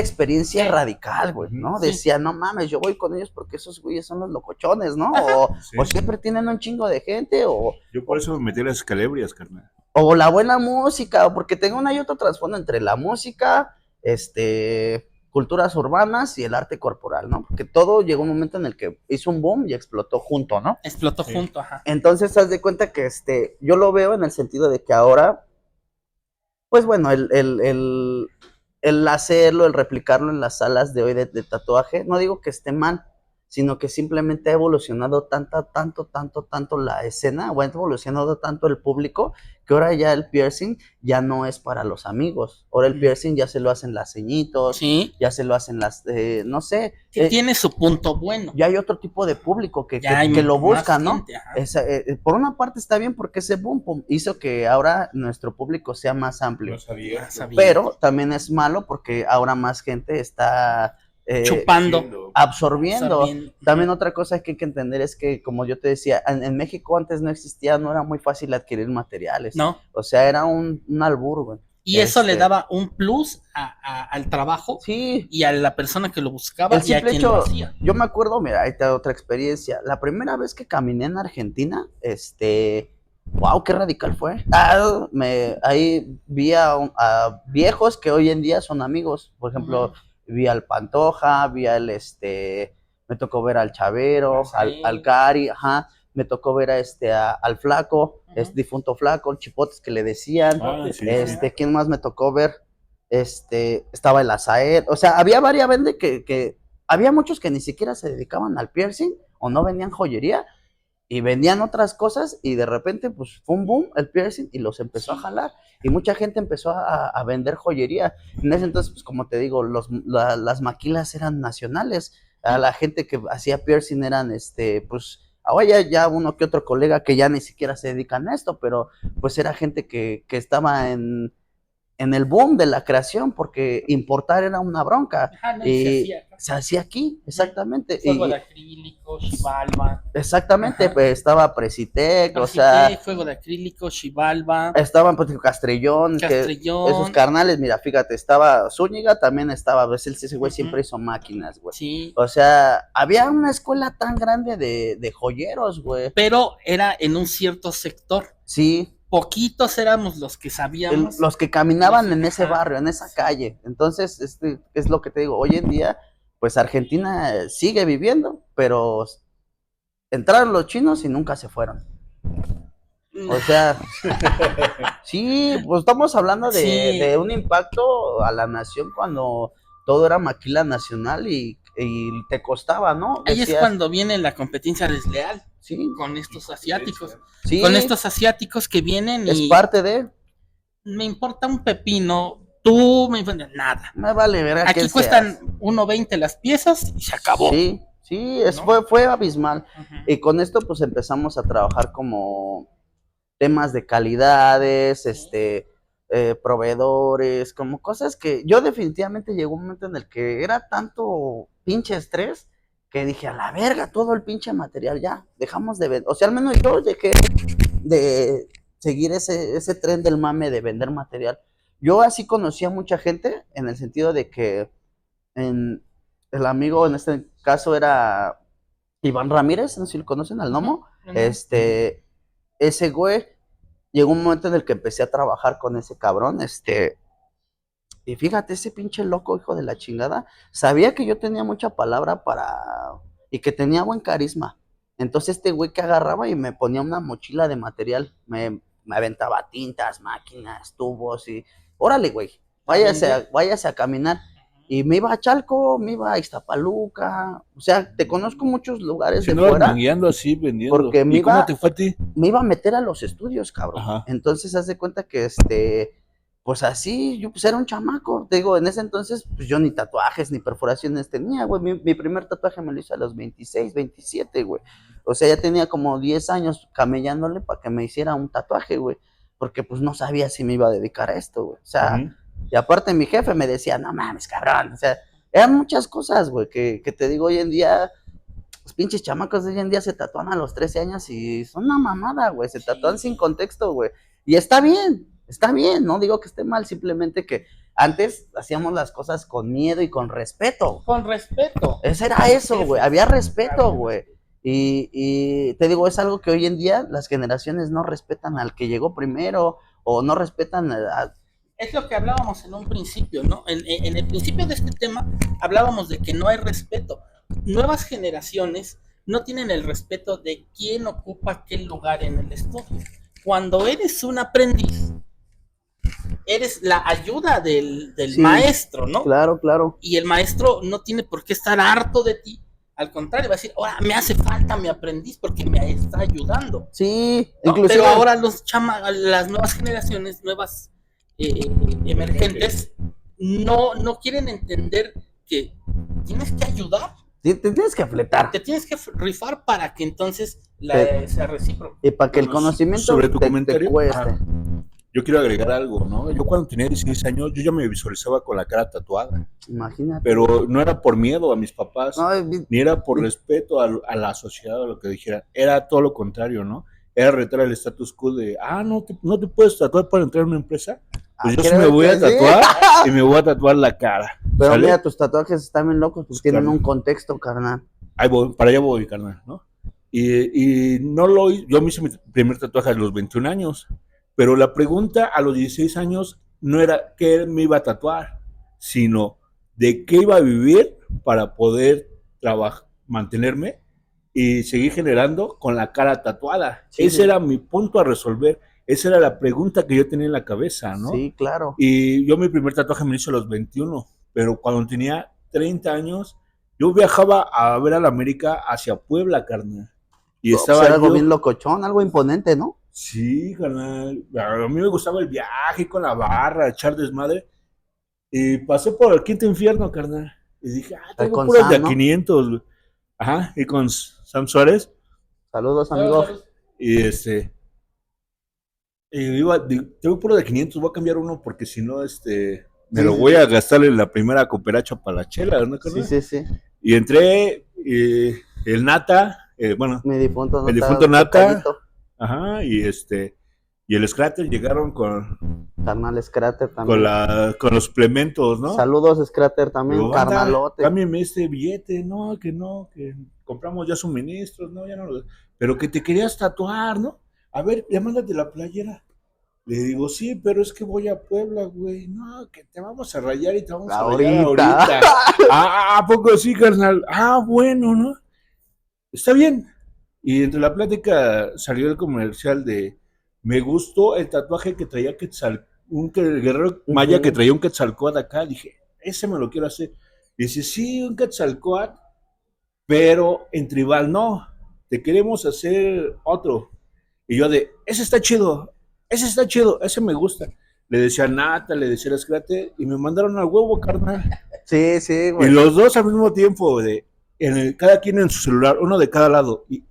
experiencia radical, güey, ¿no? Sí. Decían, no mames, yo voy con ellos porque esos güeyes son los locochones, ¿no? O siempre tienen un chingo de gente, o... Yo por eso me metí a las escalebrias, carnal. O la buena música, o porque tengo una y otra trasfondo entre la música, culturas urbanas y el arte corporal, ¿no? Porque todo llegó un momento en el que hizo un boom y explotó junto, ¿no? Explotó junto, ajá. Entonces, haz de cuenta que yo lo veo en el sentido de que ahora, pues bueno, el hacerlo, el replicarlo en las salas de hoy de tatuaje, no digo que esté mal, sino que simplemente ha evolucionado tanto la escena, o ha evolucionado tanto el público, que ahora ya el piercing ya no es para los amigos. Ahora el piercing ya se lo hacen las ceñitos, ya se lo hacen las, no sé. Que tiene su punto bueno. Ya hay otro tipo de público que lo busca, ¿no? Por una parte está bien porque ese boom hizo que ahora nuestro público sea más amplio. Pero también es malo porque ahora más gente está... chupando, absorbiendo. También otra cosa que hay que entender es que, como yo te decía, en México antes no existía, no era muy fácil adquirir materiales. No. O sea, era un albur, güey. Y eso le daba un plus al trabajo y a la persona que lo buscaba y a quien lo hacía. Yo me acuerdo, mira, ahí te da otra experiencia. La primera vez que caminé en Argentina, wow, qué radical fue. Ahí vi a viejos que hoy en día son amigos. Por ejemplo, vi al Pantoja, vi me tocó ver al Chavero, al Cari, me tocó ver al Flaco, difunto Flaco, el Chipotes que le decían, ¿quién más me tocó ver? Estaba el Azael, o sea, había varias vendes que había muchos que ni siquiera se dedicaban al piercing o no vendían joyería y vendían otras cosas y de repente pues fue un boom el piercing y los empezó a jalar y mucha gente empezó a vender joyería. En ese entonces, pues como te digo, las maquilas eran nacionales, a la gente que hacía piercing eran pues ahora ya uno que otro colega que ya ni siquiera se dedican a esto, pero pues era gente que estaba en el boom de la creación, porque importar era una bronca. Y se hacía aquí, exactamente. Polvo de acrílico, Xibalba. Exactamente, Ajá. pues estaba Precitec, o sea, Fuego de acrílico, Xibalba, estaban pues Castrillón, que Castrillón. esos carnales, mira, fíjate, estaba Zúñiga, también estaba, pues ese güey siempre Ujú. hizo máquinas, güey. Sí, O sea, había una escuela tan grande de joyeros, güey. pero era en un cierto sector. Sí, Poquitos éramos los que sabíamos. los que caminaban Los- en ese ajá. barrio, en esa calle. Entonces, es lo que te digo, hoy en día, pues Argentina sigue viviendo, pero entraron los chinos y nunca se fueron. O sea, sí, pues estamos hablando Sí. de un impacto a la nación cuando todo era maquila nacional y te costaba, ¿no? Ahí es Decías, cuando viene la competencia desleal sí, con estos asiáticos. sí, Con estos asiáticos que vienen es y parte de, me importa un pepino, tú me importa nada. me vale ver a Aquí quién cuestan seas. 1.20 las piezas y se acabó. Sí, sí, ¿no? fue abismal. Ujú. Y con esto pues empezamos a trabajar como temas de calidades, proveedores, como cosas que yo definitivamente llegó un momento en el que era tanto pinche estrés que dije, a la verga, todo el pinche material ya, dejamos de vender, o sea, al menos yo dejé de seguir ese tren del mame de vender material. Yo así conocí a mucha gente en el sentido de que en, el amigo en este caso era Iván Ramírez, no sé si lo conocen al Nomo, Ujú. ese güey llegó un momento en el que empecé a trabajar con ese cabrón, y fíjate, ese pinche loco, hijo de la chingada, sabía que yo tenía mucha palabra y que tenía buen carisma. Entonces este güey que agarraba y me ponía una mochila de material, me aventaba tintas, máquinas, tubos y, órale, güey, váyase a caminar. Y me iba a Chalco, me iba a Iztapaluca, o sea, te conozco muchos lugares Si de no vas fuera, mangueando así, vendiendo. porque ¿Y cómo te fue a ti? me iba a meter a los estudios, cabrón. Ajá. Entonces, haz de cuenta que pues así, yo pues era un chamaco. Te digo, en ese entonces, pues yo ni tatuajes ni perforaciones tenía, güey. Mi primer tatuaje me lo hice a los 26, 27, güey. O sea, ya tenía como 10 años camellándole para que me hiciera un tatuaje, güey. Porque pues no sabía si me iba a dedicar a esto, güey. O sea, Ujú. y aparte mi jefe me decía, no mames, cabrón. O sea, eran muchas cosas, güey, que te digo hoy en día los pinches chamacos de hoy en día se tatúan a los 13 años y son una mamada, güey. Se tatúan sin contexto, güey. Y está bien, no digo que esté mal, simplemente que antes hacíamos las cosas con miedo y con respeto. Con respeto. Ese era eso, güey. Había respeto, güey. Y te digo, es algo que hoy en día las generaciones no respetan al que llegó primero o no respetan Es lo que hablábamos en un principio, ¿no? En el principio de este tema hablábamos de que no hay respeto. Nuevas generaciones no tienen el respeto de quién ocupa qué lugar en el estudio. Cuando eres un aprendiz, eres la ayuda del Sí, maestro, ¿no? claro. Y el maestro no tiene por qué estar harto de ti. Al contrario, va a decir, ahora me hace falta mi aprendiz porque me está ayudando. Sí, ¿no? inclusive. Pero ahora las nuevas generaciones, nuevas emergentes, no quieren entender que tienes que ayudar. Te tienes que fletar. Te tienes que rifar para que entonces sea recíproco. Y para que el Bueno, conocimiento sobre tu te comentario, cueste. ajá, yo quiero agregar algo, ¿no? Yo cuando tenía 16 años, yo ya me visualizaba con la cara tatuada, Imagínate. pero no era por miedo a mis papás, No, ni era por respeto a la sociedad o lo que dijera, era todo lo contrario, ¿no? Era retar el status quo de, no te puedes tatuar para entrar a una empresa. Pues yo sí me voy a tatuar y me voy a tatuar la cara. Pero ¿sale? mira, tus tatuajes están bien locos, pues tienen Claro. un contexto, carnal. Ahí voy, para allá voy, carnal, ¿no? Y no yo me hice mi primer tatuaje a los 21 años, pero la pregunta a los 16 años no era qué me iba a tatuar, sino de qué iba a vivir para poder mantenerme y seguir generando con la cara tatuada. Sí, Ese sí. era mi punto a resolver. Esa era la pregunta que yo tenía en la cabeza, ¿no? Sí, claro. Y yo mi primer tatuaje me lo hice a los 21, pero cuando tenía 30 años, yo viajaba a ver a la América hacia Puebla, carnal. Y Pues estaba era algo yo... bien locochón, algo imponente, ¿no? Sí, carnal. A mí me gustaba el viaje con la barra, echar desmadre. Y pasé por el quinto infierno, carnal. Y dije, tengo con puras Sam, de a ¿no? 500. Güey. Ajá, y con Sam Suárez. Saludos, amigo. Y tengo puro de 500, voy a cambiar uno porque si no, me lo voy a gastar en la primera cooperacha para la chela, ¿no, carnal? Sí. Y entré, el Nata, bueno, Mi difunto el difunto Nata, tocallito. ajá, y el Scratter llegaron Carnal Scratter también. con los suplementos, ¿no? Saludos, Scratter también, Digo, banda, carnalote. cámbiame este billete, no, que compramos ya suministros, no, ya no lo... Pero que te querías tatuar, ¿no? A ver, ya mándate la playera. Le digo, sí, pero es que voy a Puebla, güey. No, que te vamos a rayar y te vamos a rayar ahorita. ¿A poco sí, carnal? Ah, bueno, ¿no? Está bien. Y entre la plática salió el comercial de me gustó el tatuaje que traía el guerrero maya que traía un Quetzalcóatl acá. Dije, ese me lo quiero hacer. Dice, sí, un Quetzalcóatl, pero en tribal no. Te queremos hacer otro. Y yo ese está chido, ese me gusta. Le decía Nata, le decía Escrate, y me mandaron al huevo, carnal. Sí, Y güey. los dos al mismo tiempo, cada quien en su celular, uno de cada lado. Y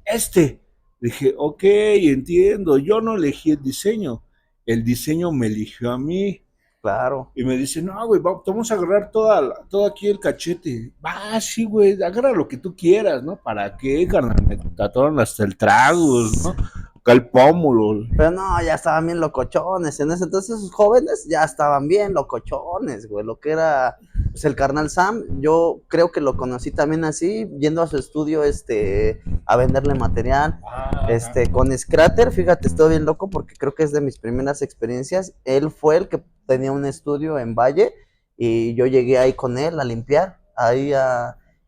dije, ok, entiendo, yo no elegí el diseño me eligió a mí. Claro. Y me dice, no, güey, vamos a agarrar todo aquí el cachete. Va, sí, güey, agarra lo que tú quieras, ¿no? ¿Para qué, carnal? Me tatuaron hasta el tragos, ¿no? Acá el pómulo. Pero no, ya estaban bien locochones. En ese entonces, esos jóvenes ya estaban bien locochones, güey. Lo que era, pues, el carnal Sam, yo creo que lo conocí también así, yendo a su estudio, a venderle material. Con Scratter, fíjate, estoy bien loco porque creo que es de mis primeras experiencias. Él fue el que tenía un estudio en Valle y yo llegué ahí con él a limpiar,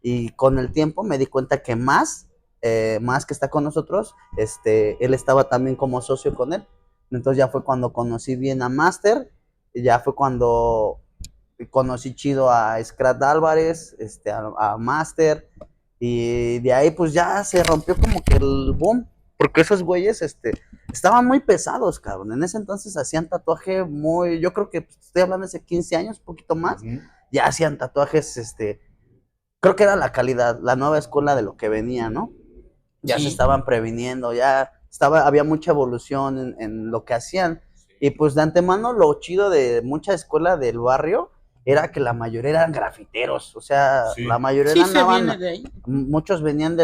y con el tiempo me di cuenta que más que está con nosotros, él estaba también como socio con él. Entonces ya fue cuando conocí bien a Master, y ya fue cuando conocí chido a Scrat Álvarez, a Master, y de ahí pues ya se rompió como que el boom, porque esos güeyes, estaban muy pesados, cabrón. En ese entonces hacían tatuaje yo creo que estoy hablando de hace 15 años, un poquito más, ya hacían tatuajes, creo que era la calidad, la nueva escuela de lo que venía, ¿no? Ya se estaban previniendo, había mucha evolución en lo que hacían. Y pues de antemano lo chido de mucha escuela del barrio era que la mayoría eran grafiteros, o sea, la mayoría andaban, muchos venían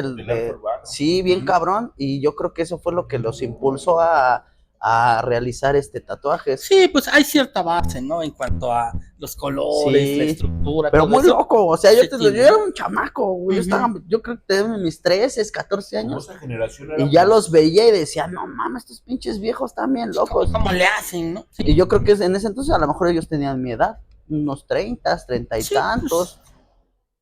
sí, bien cabrón, y yo creo que eso fue lo que los impulsó a realizar tatuajes. Sí, pues hay cierta base, ¿no? En cuanto a los colores, Sí, la estructura. pero todo muy eso. loco, o sea, yo tiene. era un chamaco, güey. Yo creo que tenía mis 13, 14 años. Generación Y ya los veía y decía, no mames, estos pinches viejos están bien locos. ¿Cómo le hacen, no? Sí. Y yo creo que en ese entonces a lo mejor ellos tenían mi edad, unos 30 y Sí, tantos. pues.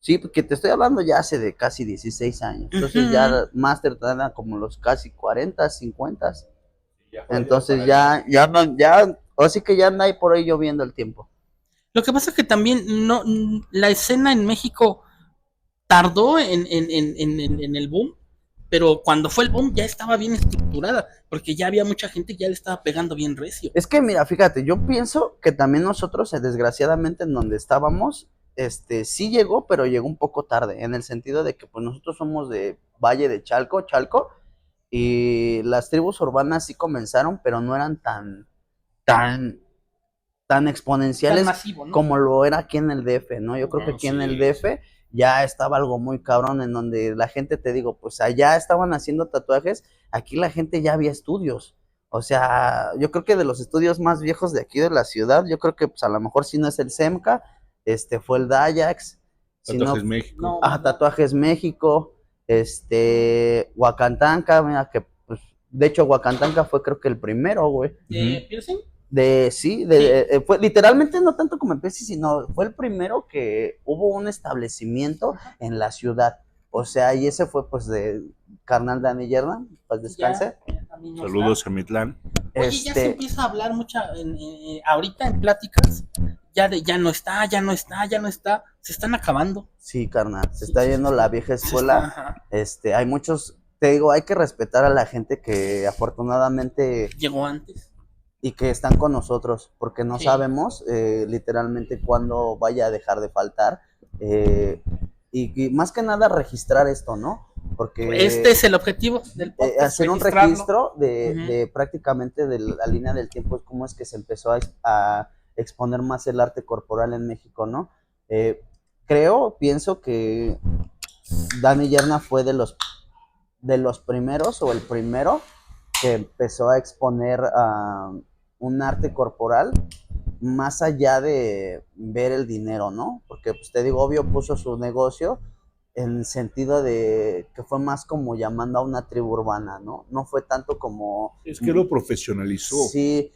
Sí, porque te estoy hablando ya hace de casi 16 años. Entonces ya Master eran como los casi 40, 50. Entonces ya, así que ya anda ahí por ahí lloviendo el tiempo. Lo que pasa es que también la escena en México tardó en el boom, pero cuando fue el boom ya estaba bien estructurada, porque ya había mucha gente que ya le estaba pegando bien recio. Es que mira, fíjate, yo pienso que también nosotros, desgraciadamente, en donde estábamos, sí llegó, pero llegó un poco tarde, en el sentido de que pues nosotros somos de Valle de Chalco, y las tribus urbanas sí comenzaron, pero no eran tan exponenciales Tan masivo, ¿no? Como lo era aquí en el DF, ¿no? Yo creo que aquí en el DF ya estaba algo muy cabrón, en donde la gente, te digo, pues allá estaban haciendo tatuajes, aquí la gente ya había estudios. O sea, yo creo que de los estudios más viejos de aquí de la ciudad, yo creo que pues a lo mejor si no es el SEMCA, fue el Dayax. Tatuajes México. Tatuajes México, Huacantanca, mira que, pues, de hecho Huacantanca fue creo que el primero, güey. ¿Piercing? Fue literalmente no tanto como en Pepsi, sino fue el primero que hubo un establecimiento en la ciudad. O sea, y ese fue pues de carnal Dani Yerna, pues descanse. Saludos a Mitlán. Oye, ya se empieza a hablar ahorita en pláticas, ya no está, se están acabando. Sí, carnal, se está yendo la vieja escuela. Hay muchos, te digo, hay que respetar a la gente que afortunadamente llegó antes. Y que están con nosotros, porque no sabemos literalmente cuándo vaya a dejar de faltar. Y más que nada registrar esto, ¿no? Porque este es el objetivo del podcast. Hacer un registro de prácticamente de la línea del tiempo, es cómo es que se empezó a exponer más el arte corporal en México, ¿no? Pienso que Dani Yerna fue de los primeros o el primero que empezó a exponer un arte corporal más allá de ver el dinero, ¿no? Porque pues te digo, obvio puso su negocio en el sentido de que fue más como llamando a una tribu urbana, ¿no? No fue tanto como... Es que lo profesionalizó. Sí,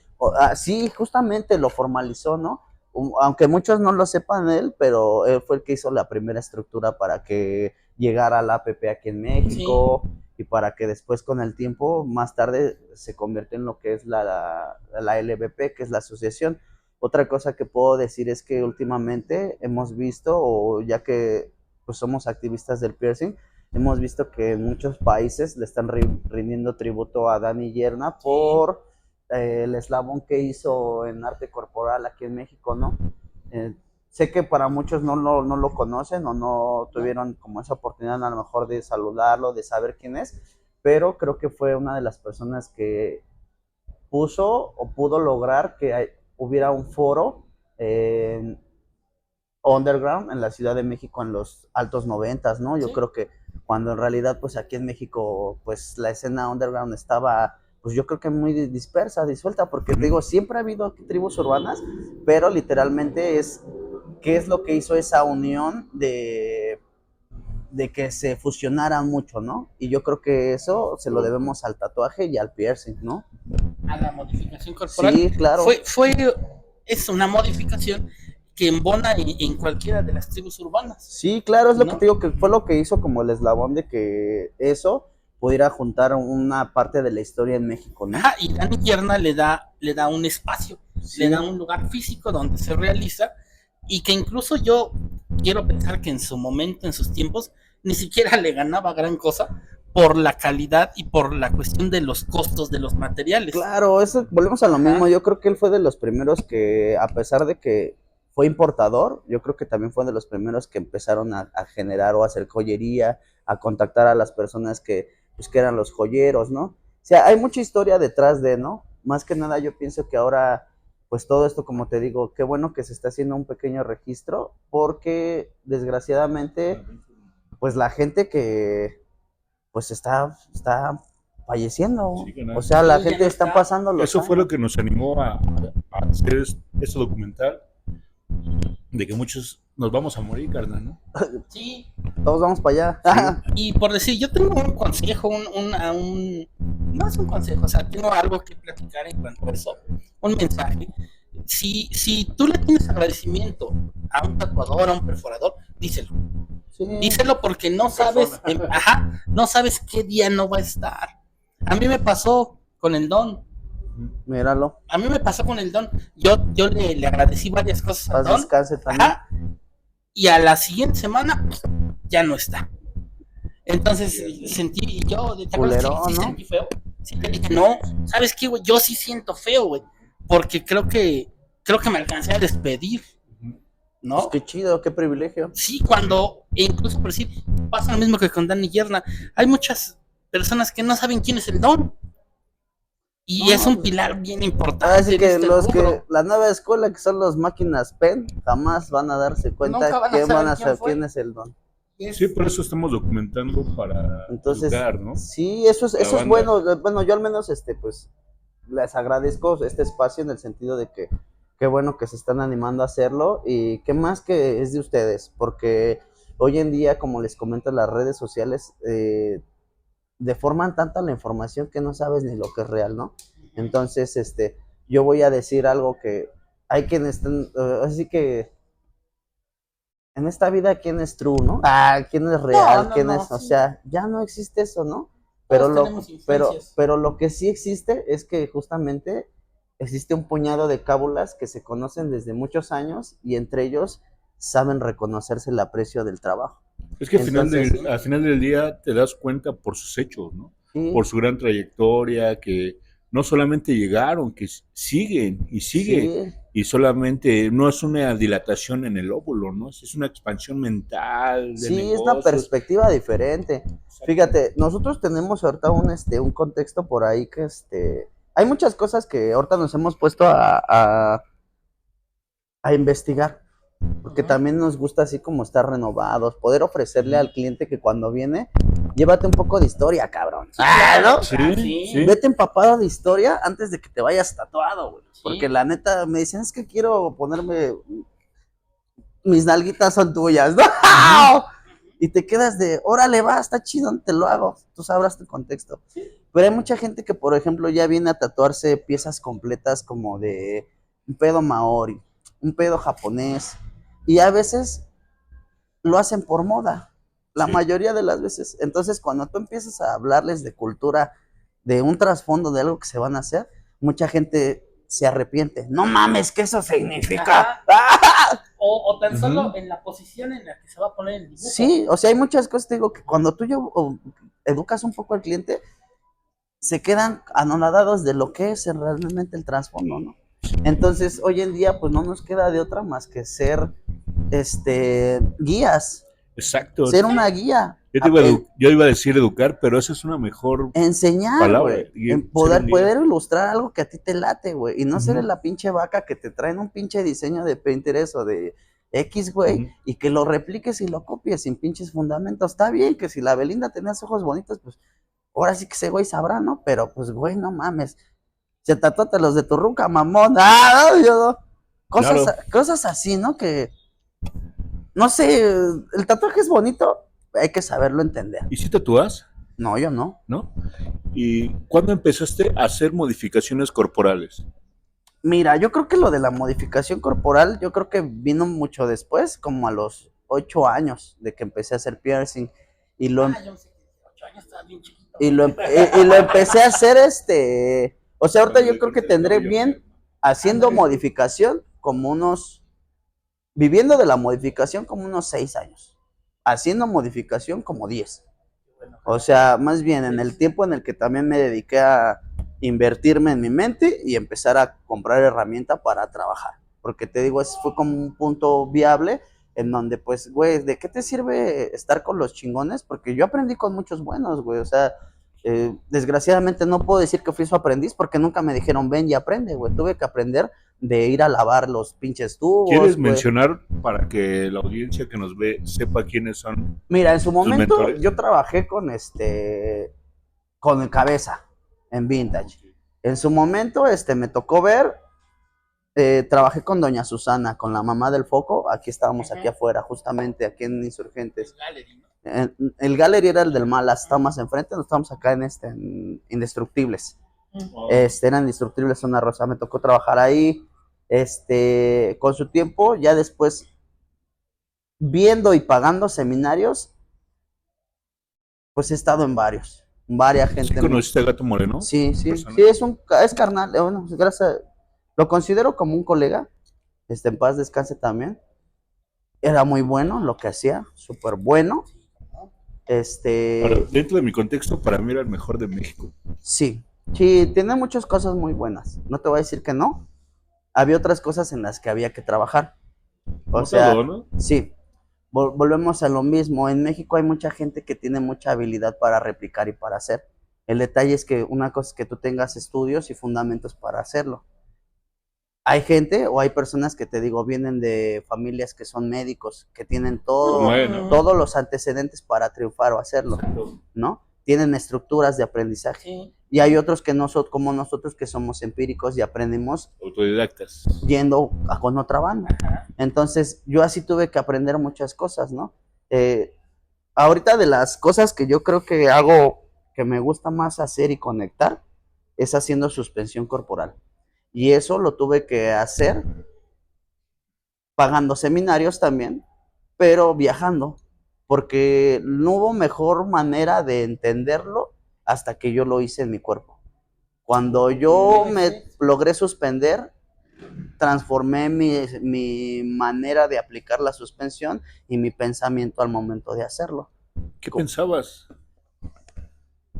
sí, justamente lo formalizó, ¿no? Aunque muchos no lo sepan él, pero él fue el que hizo la primera estructura para que llegara la APP aquí en México, sí, y para que después con el tiempo, más tarde, se convirtió en lo que es la LVP, que es la asociación. Otra cosa que puedo decir es que últimamente hemos visto, o ya que pues somos activistas del piercing, hemos visto que en muchos países le están rindiendo tributo a Dani Yerna por el eslabón que hizo en arte corporal aquí en México, ¿no? Sé que para muchos no lo conocen o no tuvieron como esa oportunidad a lo mejor de saludarlo, de saber quién es, pero creo que fue una de las personas que puso o pudo lograr que hubiera un foro underground en la Ciudad de México en los altos 90s, ¿no? Yo ¿Sí? Creo que cuando en realidad pues aquí en México pues la escena underground estaba pues yo creo que muy dispersa, disuelta, porque te digo, siempre ha habido tribus urbanas, pero literalmente ¿qué es lo que hizo esa unión de que se fusionaran mucho, ¿no? Y yo creo que eso se lo debemos al tatuaje y al piercing, ¿no? A la modificación corporal. Sí, claro. Es una modificación que embona en cualquiera de las tribus urbanas. Sí, claro, es lo, ¿no?, que te digo, que fue lo que hizo como el eslabón de que eso pudiera juntar una parte de la historia en México, ¿no? Ajá, y Dani Yerna le da un espacio, sí, le da un lugar físico donde se realiza, y que incluso yo quiero pensar que en su momento, en sus tiempos, ni siquiera le ganaba gran cosa por la calidad y por la cuestión de los costos de los materiales. Claro, eso volvemos a lo mismo. Yo creo que él fue de los primeros que, a pesar de que fue importador, yo creo que también fue de los primeros que empezaron a generar o a hacer joyería, a contactar a las personas que eran los joyeros, ¿no? O sea, hay mucha historia detrás de, ¿no? Más que nada yo pienso que ahora, pues todo esto, como te digo, qué bueno que se está haciendo un pequeño registro, porque desgraciadamente, pues la gente que, pues está falleciendo, sí, o sea, la gente está pasando los Eso años. Fue lo que nos animó a hacer este documental, de que muchos nos vamos a morir, carnal, ¿no? Sí. Todos vamos para allá. Sí. Y por decir, yo tengo un consejo, no es un consejo, o sea, tengo algo que platicar en cuanto a eso, un mensaje. Si tú le tienes agradecimiento a un tatuador, a un perforador, díselo. Sí. Díselo porque no sabes, no sabes qué día no va a estar. A mí me pasó con el Don. Míralo. A mí me pasó con el Don. Yo le agradecí varias cosas al Don. Descanse también. Y a la siguiente semana ya no está. Entonces sentí, yo de culero, sí ¿no? Sentí feo. Sí, le dije, no, ¿sabes qué, güey? Yo sí siento feo, güey. Porque creo que me alcancé a despedir. ¿No? Pues qué chido, qué privilegio. Sí, incluso por decir, pasa lo mismo que con Dani Yerna. Hay muchas personas que no saben quién es el Don. Y es un pilar bien importante. Así que la nueva escuela, que son los máquinas PEN, jamás van a darse cuenta quién es el Don. Sí, por eso estamos documentando para educar, ¿no? Sí, eso es bueno. Bueno, yo al menos pues les agradezco este espacio en el sentido de que qué bueno que se están animando a hacerlo, y qué más que es de ustedes, porque hoy en día, como les comento, las redes sociales deforman tanta la información que no sabes ni lo que es real, ¿no? Entonces, yo voy a decir algo que hay quienes están, así que en esta vida, ¿quién es true, no? ¿Quién es real? ¿Quién es? O sea, ya no existe eso, ¿no? Pero lo que sí existe es que justamente existe un puñado de cábulas que se conocen desde muchos años, y entre ellos saben reconocerse el aprecio del trabajo. Es que al final del día te das cuenta por sus hechos, ¿no? Sí. Por su gran trayectoria, que no solamente llegaron, que siguen y siguen, sí. Y solamente no es una dilatación en el óvulo, ¿no? Es una expansión mental. Sí, negocios. Es una perspectiva diferente. Fíjate, nosotros tenemos ahorita un contexto por ahí que hay muchas cosas que ahorita nos hemos puesto a investigar. porque también nos gusta así como estar renovados, poder ofrecerle al cliente que cuando viene, llévate un poco de historia, cabrón. ¿No? Sí. Vete empapado de historia antes de que te vayas tatuado, güey. Sí. Porque la neta me dicen, es que quiero ponerme, mis nalguitas son tuyas, ¿no? Y te quedas de, órale, va, está chido, te lo hago. Tú sabrás tu contexto. Pero hay mucha gente que, por ejemplo, ya viene a tatuarse piezas completas como de un pedo maori, un pedo japonés. Y a veces lo hacen por moda, la mayoría de las veces. Entonces, cuando tú empiezas a hablarles de cultura, de un trasfondo de algo que se van a hacer, mucha gente se arrepiente. No mames, ¿qué eso significa? O tan solo en la posición en la que se va a poner el dibujo. Sí, o sea, hay muchas cosas, te digo, que cuando tú educas un poco al cliente, se quedan anonadados de lo que es realmente el trasfondo, ¿no? Entonces, hoy en día, pues no nos queda de otra más que ser guías. Exacto. Ser una guía. Yo iba a decir educar, pero esa es una mejor enseñar, güey. En poder ilustrar algo que a ti te late, güey. Y no ser la pinche vaca que te traen un pinche diseño de Pinterest o de X, güey, y que lo repliques y lo copies sin pinches fundamentos. Está bien que si la Belinda tenía ojos bonitos, pues ahora sí que ese güey sabrá, ¿no? Pero pues, güey, no mames. Se tatúate los de tu ruca, mamón. Cosas así, ¿no? Que, no sé, el tatuaje es bonito, hay que saberlo entender. ¿Y si tatúas? No, yo no. ¿No? ¿Y cuándo empezaste a hacer modificaciones corporales? Mira, yo creo que lo de la modificación corporal, yo creo que vino mucho después, como a los 8 años de que empecé a hacer piercing. Y lo, yo sé que 8 años estaba bien chiquito. y lo empecé a hacer o sea, ahorita yo creo que tendré bien haciendo modificación como viviendo de la modificación como unos 6 años. Haciendo modificación como 10. O sea, más bien en el tiempo en el que también me dediqué a invertirme en mi mente y empezar a comprar herramienta para trabajar. Porque te digo, fue como un punto viable en donde, pues, güey, ¿de qué te sirve estar con los chingones? Porque yo aprendí con muchos buenos, güey. O sea, desgraciadamente no puedo decir que fui su aprendiz porque nunca me dijeron, ven y aprende, güey. Tuve que aprender de ir a lavar los pinches tubos. ¿Quieres mencionar para que la audiencia que nos ve sepa quiénes son? Mira, en su momento yo trabajé con con el Cabeza en Vintage. En su momento me tocó ver, trabajé con doña Susana, con la mamá del Foco. Aquí estábamos, aquí afuera, justamente aquí en Insurgentes. El Gallery era el del Malas, está más enfrente. Nos estamos acá en Indestructibles. Eran Indestructibles Zona Rosa. Me tocó trabajar ahí. Con su tiempo, ya después viendo y pagando seminarios, pues he estado en varias gente. ¿Sí conociste a Gato Moreno? Sí, es carnal, bueno, gracias, lo considero como un colega, en paz descanse también. Era muy bueno lo que hacía, súper bueno. Ahora, dentro de mi contexto, para mí era el mejor de México. Sí, tiene muchas cosas muy buenas, no te voy a decir que no. Había otras cosas en las que había que trabajar. O sea, todo, ¿no? Sí, volvemos a lo mismo. En México hay mucha gente que tiene mucha habilidad para replicar y para hacer. El detalle es que una cosa es que tú tengas estudios y fundamentos para hacerlo. Hay gente o hay personas que te digo vienen de familias que son médicos, que tienen todos los antecedentes para triunfar o hacerlo, ¿no? Tienen estructuras de aprendizaje. Sí. Y hay otros que como nosotros que somos empíricos y aprendemos autodidactas, yendo con otra banda. Entonces yo así tuve que aprender muchas cosas, ¿no? Ahorita de las cosas que yo creo que hago, que me gusta más hacer y conectar, es haciendo suspensión corporal. Y eso lo tuve que hacer pagando seminarios también, pero viajando, porque no hubo mejor manera de entenderlo hasta que yo lo hice en mi cuerpo. Cuando yo me logré suspender, transformé mi manera de aplicar la suspensión y mi pensamiento al momento de hacerlo. ¿Qué pensabas?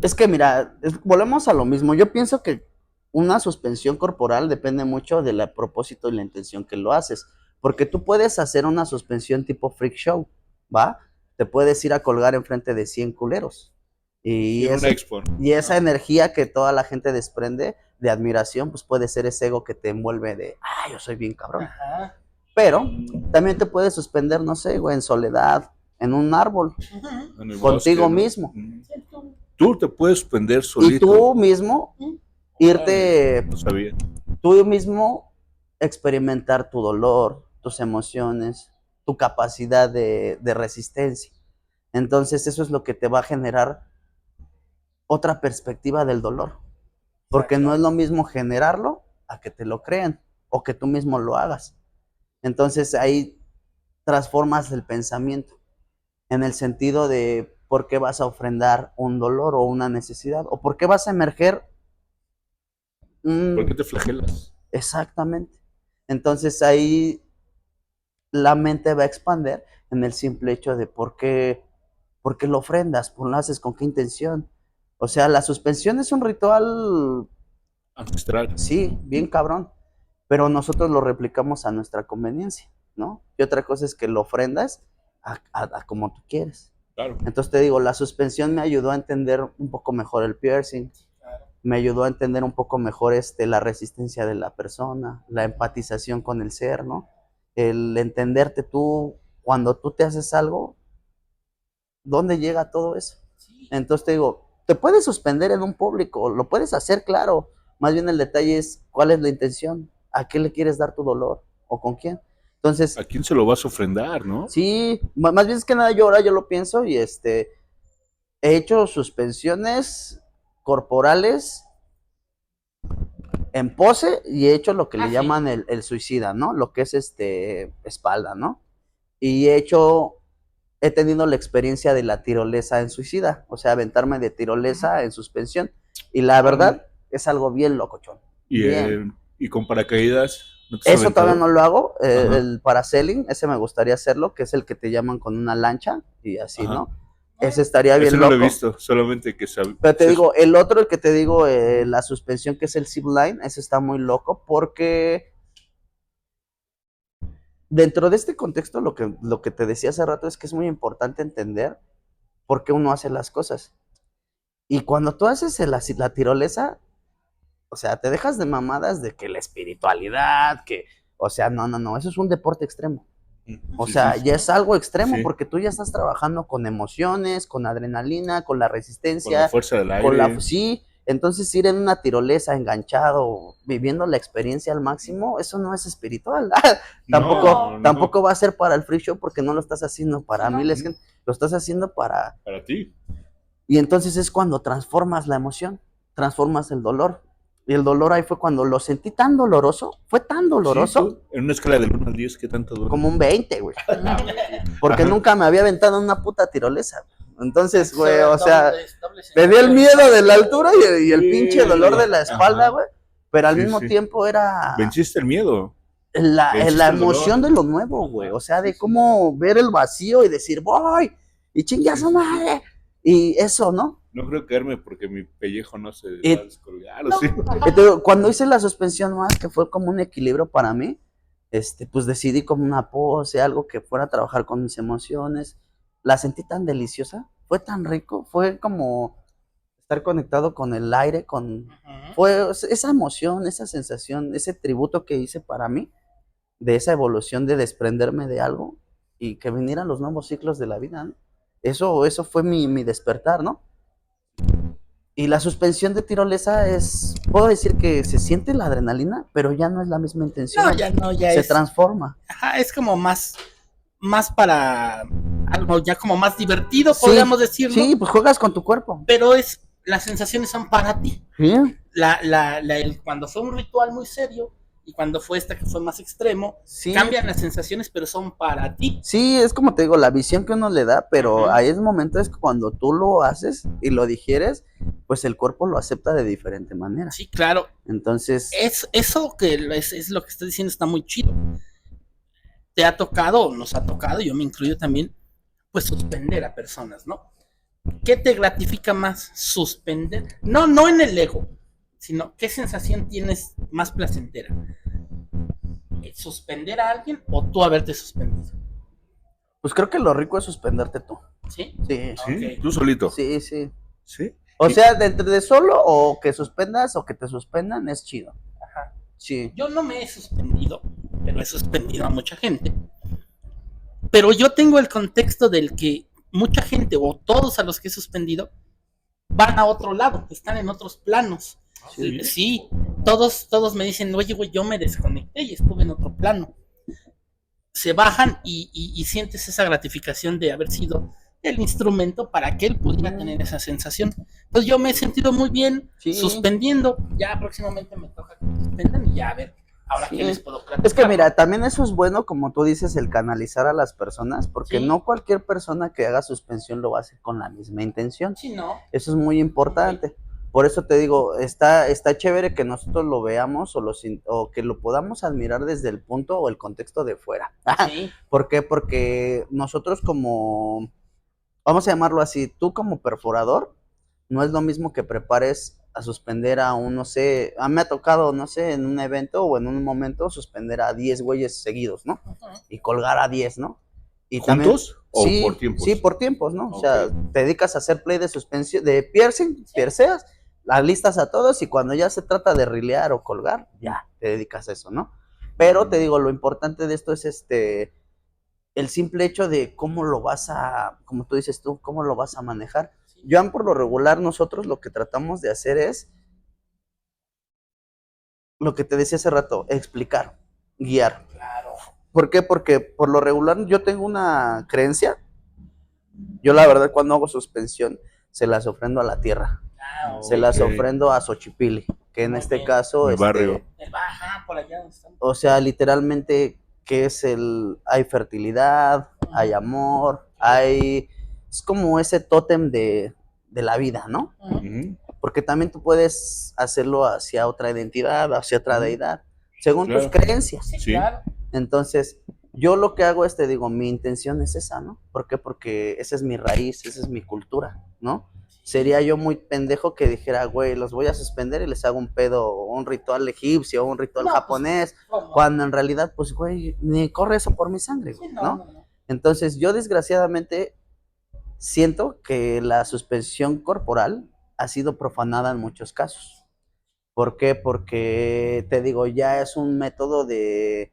Es que mira, volvemos a lo mismo. Yo pienso que una suspensión corporal depende mucho del propósito y la intención que lo haces. Porque tú puedes hacer una suspensión tipo freak show, ¿va? Te puedes ir a colgar enfrente de 100 culeros. Y esa energía que toda la gente desprende de admiración, pues puede ser ese ego que te envuelve de, yo soy bien cabrón. Ajá. Pero también te puedes suspender, no sé, güey, en soledad, en un árbol, En el contigo bosque, ¿no? mismo. Tú te puedes suspender Y solito. tú mismo irte, No sabía. tú mismo experimentar tu dolor, tus emociones, tu capacidad de resistencia. Entonces eso es lo que te va a generar otra perspectiva del dolor. Porque no es lo mismo generarlo a que te lo crean o que tú mismo lo hagas. Entonces ahí transformas el pensamiento en el sentido de por qué vas a ofrendar un dolor o una necesidad o por qué vas a emerger. ¿Por qué te flagelas? Exactamente. Entonces ahí la mente va a expander en el simple hecho de por qué lo ofrendas, por lo haces, con qué intención. O sea, la suspensión es un ritual, Ancestral. sí, bien cabrón, pero nosotros lo replicamos a nuestra conveniencia, ¿no? Y otra cosa es que lo ofrendas a como tú quieres. Claro. Entonces te digo, la suspensión me ayudó a entender un poco mejor el piercing, me ayudó a entender un poco mejor la resistencia de la persona, la empatización con el ser, ¿no? El entenderte tú, cuando tú te haces algo, ¿dónde llega todo eso? Entonces te digo, te puedes suspender en un público, lo puedes hacer, claro. Más bien el detalle es cuál es la intención, a qué le quieres dar tu dolor o con quién. Entonces, ¿A quién se lo vas a ofrendar, no? sí, más bien es que nada, yo ahora yo lo pienso y he hecho suspensiones corporales en pose y he hecho lo que le llaman el suicida, ¿no? Lo que es espalda, ¿no? Y he tenido la experiencia de la tirolesa en suicida, o sea, aventarme de tirolesa en suspensión. Y la verdad es algo bien locochón. Y con paracaídas. ¿No te has Eso aventado? todavía no lo hago, Ajá. el parasailing, ese me gustaría hacerlo, que es el que te llaman con una lancha y así, Ajá. ¿no? Ese estaría bien Ese no loco. lo he visto, solamente que sabe. Pero te digo, el otro, el que te digo, la suspensión, que es el zip line, ese está muy loco porque dentro de este contexto lo que te decía hace rato es que es muy importante entender por qué uno hace las cosas. Y cuando tú haces la tirolesa, o sea, te dejas de mamadas de que la espiritualidad, que, o sea, no, eso es un deporte extremo. O Sí, sea, sí, sí. ya es algo extremo Sí. porque tú ya estás trabajando con emociones, con adrenalina, con la Con resistencia, la fuerza del aire. sí. Entonces ir en una tirolesa enganchado, viviendo la experiencia al máximo, eso no es espiritual. Tampoco va a ser para el free show porque no lo estás haciendo para miles, lo estás haciendo para ti. Y entonces es cuando transformas la emoción, transformas el dolor. Y el dolor ahí fue cuando lo sentí tan doloroso, fue tan doloroso. Sí, en una escala del 1 al 10, ¿qué tanto duele? Como un 20, güey. Porque nunca me había aventado en una puta tirolesa. Entonces, güey, o sea, me dio el miedo de la altura y el pinche dolor de la espalda, güey. Pero al mismo tiempo era... Venciste el miedo. La emoción de lo nuevo, güey. O sea, de cómo ver el vacío y decir, voy, y chingue a su madre. Y eso, ¿no? No creo caerme porque mi pellejo no se va a descolgar, ¿o sí? Cuando hice la suspensión más, que fue como un equilibrio para mí, pues decidí como una pose, algo que fuera a trabajar con mis emociones. La sentí tan deliciosa, fue tan rico, fue como estar conectado con el aire, fue esa emoción, esa sensación, ese tributo que hice para mí, de esa evolución de desprenderme de algo y que vinieran los nuevos ciclos de la vida, ¿no? Eso fue mi despertar, ¿no? Y la suspensión de tirolesa puedo decir que se siente la adrenalina, pero ya no es la misma intención. Ya se transforma. Ajá, es como más para algo ya como más divertido, podríamos decirlo. Sí, pues juegas con tu cuerpo. Pero las sensaciones son para ti. Sí. Cuando fue un ritual muy serio y cuando fue que fue más extremo, cambian las sensaciones, pero son para ti. Sí, es como te digo, la visión que uno le da, pero ahí es el momento, es cuando tú lo haces y lo digieres, pues el cuerpo lo acepta de diferente manera. Sí, claro. Entonces... Eso que es lo que estás diciendo está muy chido. Te ha tocado, nos ha tocado, yo me incluyo también, pues suspender a personas, ¿no? ¿Qué te gratifica más? Suspender. No en el ego, sino ¿qué sensación tienes más placentera? ¿Suspender a alguien o tú haberte suspendido? Pues creo que lo rico es suspenderte tú. ¿Sí? Sí. ¿Sí? Okay. ¿Tú solito? Sí, sí. ¿Sí? O sea, de solo o que suspendas o que te suspendan es chido. Ajá. Sí. Yo no me he suspendido, pero he suspendido a mucha gente. Pero yo tengo el contexto del que mucha gente o todos a los que he suspendido van a otro lado, están en otros planos. Sí. Sí, todos me dicen, oye, güey, yo me desconecté y estuve en otro plano. Se bajan y sientes esa gratificación de haber sido el instrumento para que él pudiera tener esa sensación. Entonces yo me he sentido muy bien Sí. suspendiendo. Ya próximamente me toca que me suspendan y ya a ver, ahora Sí. qué les puedo platicar. Es que mira, también eso es bueno, como tú dices, el canalizar a las personas, porque Sí. no cualquier persona que haga suspensión lo va a hacer con la misma intención. Sí, no. Eso es muy importante. Por eso te digo, está chévere que nosotros lo veamos o que lo podamos admirar desde el punto o el contexto de fuera. Sí. ¿Por qué? Porque nosotros como, vamos a llamarlo así, tú como perforador, no es lo mismo que prepares a suspender a un, no sé, a mí me ha tocado, no sé, en un evento o en un momento suspender a 10 güeyes seguidos, ¿no? Y colgar a 10, ¿no? Y ¿Juntos también, o sí, por tiempos? Sí, por tiempos, ¿no? O sea, Ok. te dedicas a hacer play de suspensión, de piercing, pierceas, alistas a todos y cuando ya se trata de rilear o colgar, ya te dedicas a eso, ¿no? Pero te digo, lo importante de esto es el simple hecho de cómo lo vas a, como tú dices tú, cómo lo vas a manejar. Yo, por lo regular, nosotros lo que tratamos de hacer es lo que te decía hace rato, explicar, guiar. Claro. ¿Por qué? Porque por lo regular yo tengo una creencia. Yo la verdad cuando hago suspensión se las ofrendo a la tierra. Se las Ok. ofrendo a Xochipilli, que en Muy este bien. caso, Mi barrio. El baja por allá donde están. o sea, literalmente, que es hay fertilidad, hay amor, es como ese tótem de la vida, ¿no? Ujú. Porque también tú puedes hacerlo hacia otra identidad, hacia otra deidad, según Claro. tus creencias. Sí. Claro. Entonces, yo lo que hago es, te digo, mi intención es esa, ¿no? ¿Por qué? Porque esa es mi raíz, esa es mi cultura, ¿no? Sería yo muy pendejo que dijera, güey, los voy a suspender y les hago un pedo, un ritual egipcio, un ritual No, pues, japonés, ¿cómo? cuando en realidad, pues, güey, ni corre eso por mi sangre, Sí, güey, no, ¿no? no. Entonces, yo desgraciadamente siento que la suspensión corporal ha sido profanada en muchos casos. ¿Por qué? Porque, te digo, ya es un método de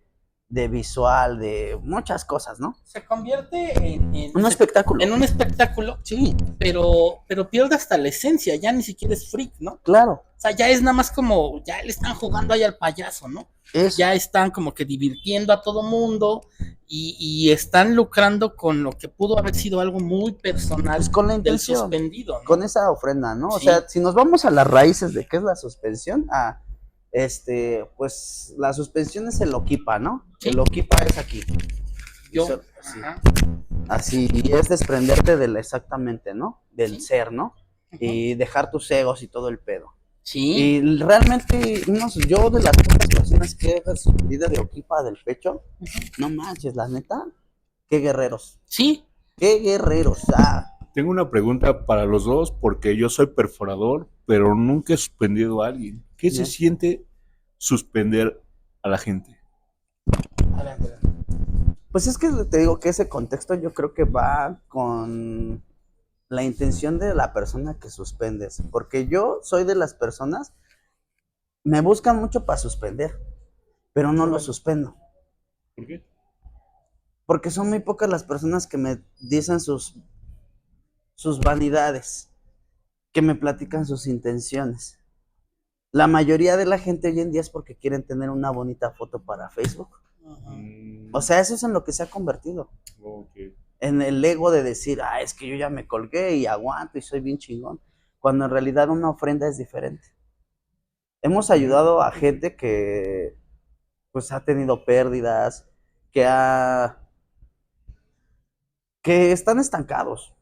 visual, de muchas cosas, ¿no? Se convierte Un espectáculo. en un espectáculo, Sí, pero pierde hasta la esencia, ya ni siquiera es freak, ¿no? claro. O sea, ya es nada más como, ya le están jugando ahí al payaso, ¿no? Eso. Ya están como que divirtiendo a todo mundo y están lucrando con lo que pudo haber sido algo muy personal Pues con la del intención, suspendido, ¿no? con esa ofrenda, ¿no? O Sí. sea, si nos vamos a las raíces de qué es la suspensión, pues la suspensión es el oquipa, ¿no? Sí. El oquipa es aquí. Yo, Así. ajá. Así, y es desprenderte del exactamente, ¿no? Del Sí. ser, ¿no? Y dejar tus egos y todo el pedo. Sí. Y realmente, yo de las pocas personas que he suspendido de oquipa del pecho, no manches, la neta, qué guerreros. Sí. Qué guerreros. Tengo una pregunta para los dos, porque yo soy perforador, pero nunca he suspendido a alguien. ¿Qué se No. siente suspender a la gente? Adelante. Pues es que te digo que ese contexto yo creo que va con la intención de la persona que suspendes. Porque yo soy de las personas, me buscan mucho para suspender, pero no lo suspendo. ¿Por qué? Porque son muy pocas las personas que me dicen sus vanidades, que me platican sus intenciones. La mayoría de la gente hoy en día es porque quieren tener una bonita foto para Facebook. O sea, eso es en lo que se ha convertido. Okay. En el ego de decir, es que yo ya me colgué y aguanto y soy bien chingón. Cuando en realidad una ofrenda es diferente. Hemos ayudado a gente que pues ha tenido pérdidas, que están estancados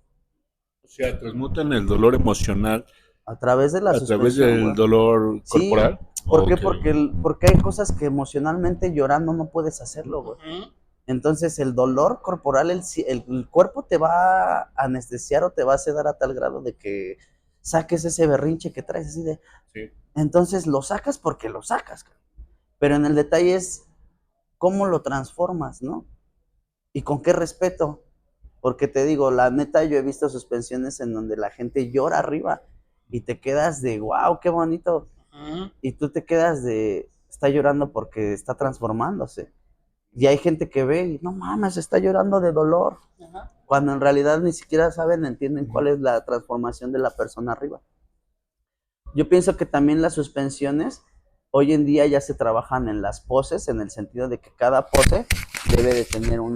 O sea, transmutan el dolor emocional a través de la a través suspensión, del güey. dolor Sí, corporal. ¿por qué? Ok. Porque hay cosas que emocionalmente llorando no puedes hacerlo, güey. Entonces el dolor corporal, el cuerpo te va a anestesiar o te va a sedar a tal grado de que saques ese berrinche que traes así de... Sí. Entonces lo sacas porque lo sacas, pero en el detalle es cómo lo transformas, ¿no? Y con qué respeto. Porque te digo, la neta, yo he visto suspensiones en donde la gente llora arriba y te quedas de, wow, qué bonito. Y tú te quedas de, está llorando porque está transformándose. Y hay gente que ve y no mames, está llorando de dolor, Ajá. cuando en realidad ni siquiera saben, entienden cuál es la transformación de la persona arriba. Yo pienso que también las suspensiones hoy en día ya se trabajan en las poses, en el sentido de que cada pose debe de tener como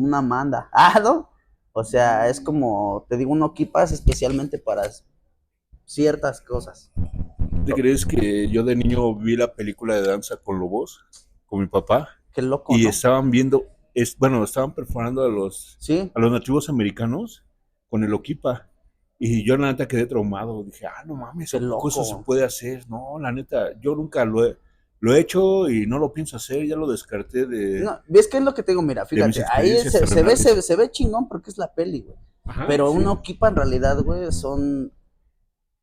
una manda. ¿No? O sea, es como, te digo, uno equipas especialmente para ciertas cosas. ¿Te crees que yo de niño vi la película de Danza con Lobos con mi papá? Qué loco, Y ¿no? estaban viendo, bueno, estaban perforando Sí, a los nativos americanos con el Okipa. Y yo la neta quedé traumado. Dije, no mames, qué ¿a poco eso se loco. puede hacer? No, la neta, yo nunca lo he hecho y no lo pienso hacer, ya lo descarté No, ¿ves qué es lo que te digo? Mira, de mis fíjate, ahí experiencias se ve, terrenales. se ve chingón porque es la peli, güey. Ajá, Pero sí. uno equipa en realidad, güey, son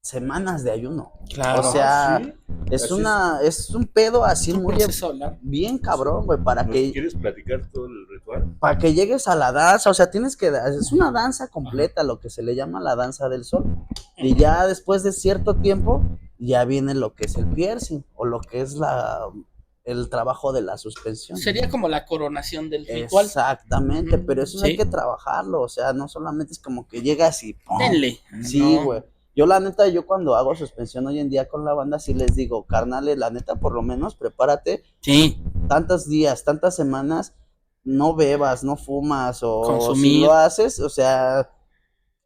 semanas de ayuno. Claro. O sea, Sí, es así es un pedo así Es un muy proceso largo. bien cabrón, güey, ¿Nos quieres platicar todo el ritual? para que llegues a la danza, o sea, es una danza completa, lo que se le llama la danza del sol. Y ya después de cierto tiempo, ya viene lo que es el piercing, o lo que es el trabajo de la suspensión. Sería como la coronación del ritual. Exactamente, pero eso hay Sí. que trabajarlo, o sea, no solamente es como que llegas y ¡pum! Denle. Sí, No. güey. Yo la neta, yo cuando hago suspensión hoy en día con la banda, sí les digo, carnales, la neta, por lo menos prepárate Sí. tantos días, tantas semanas, no bebas, no fumas, o si Consumir. lo haces, o sea,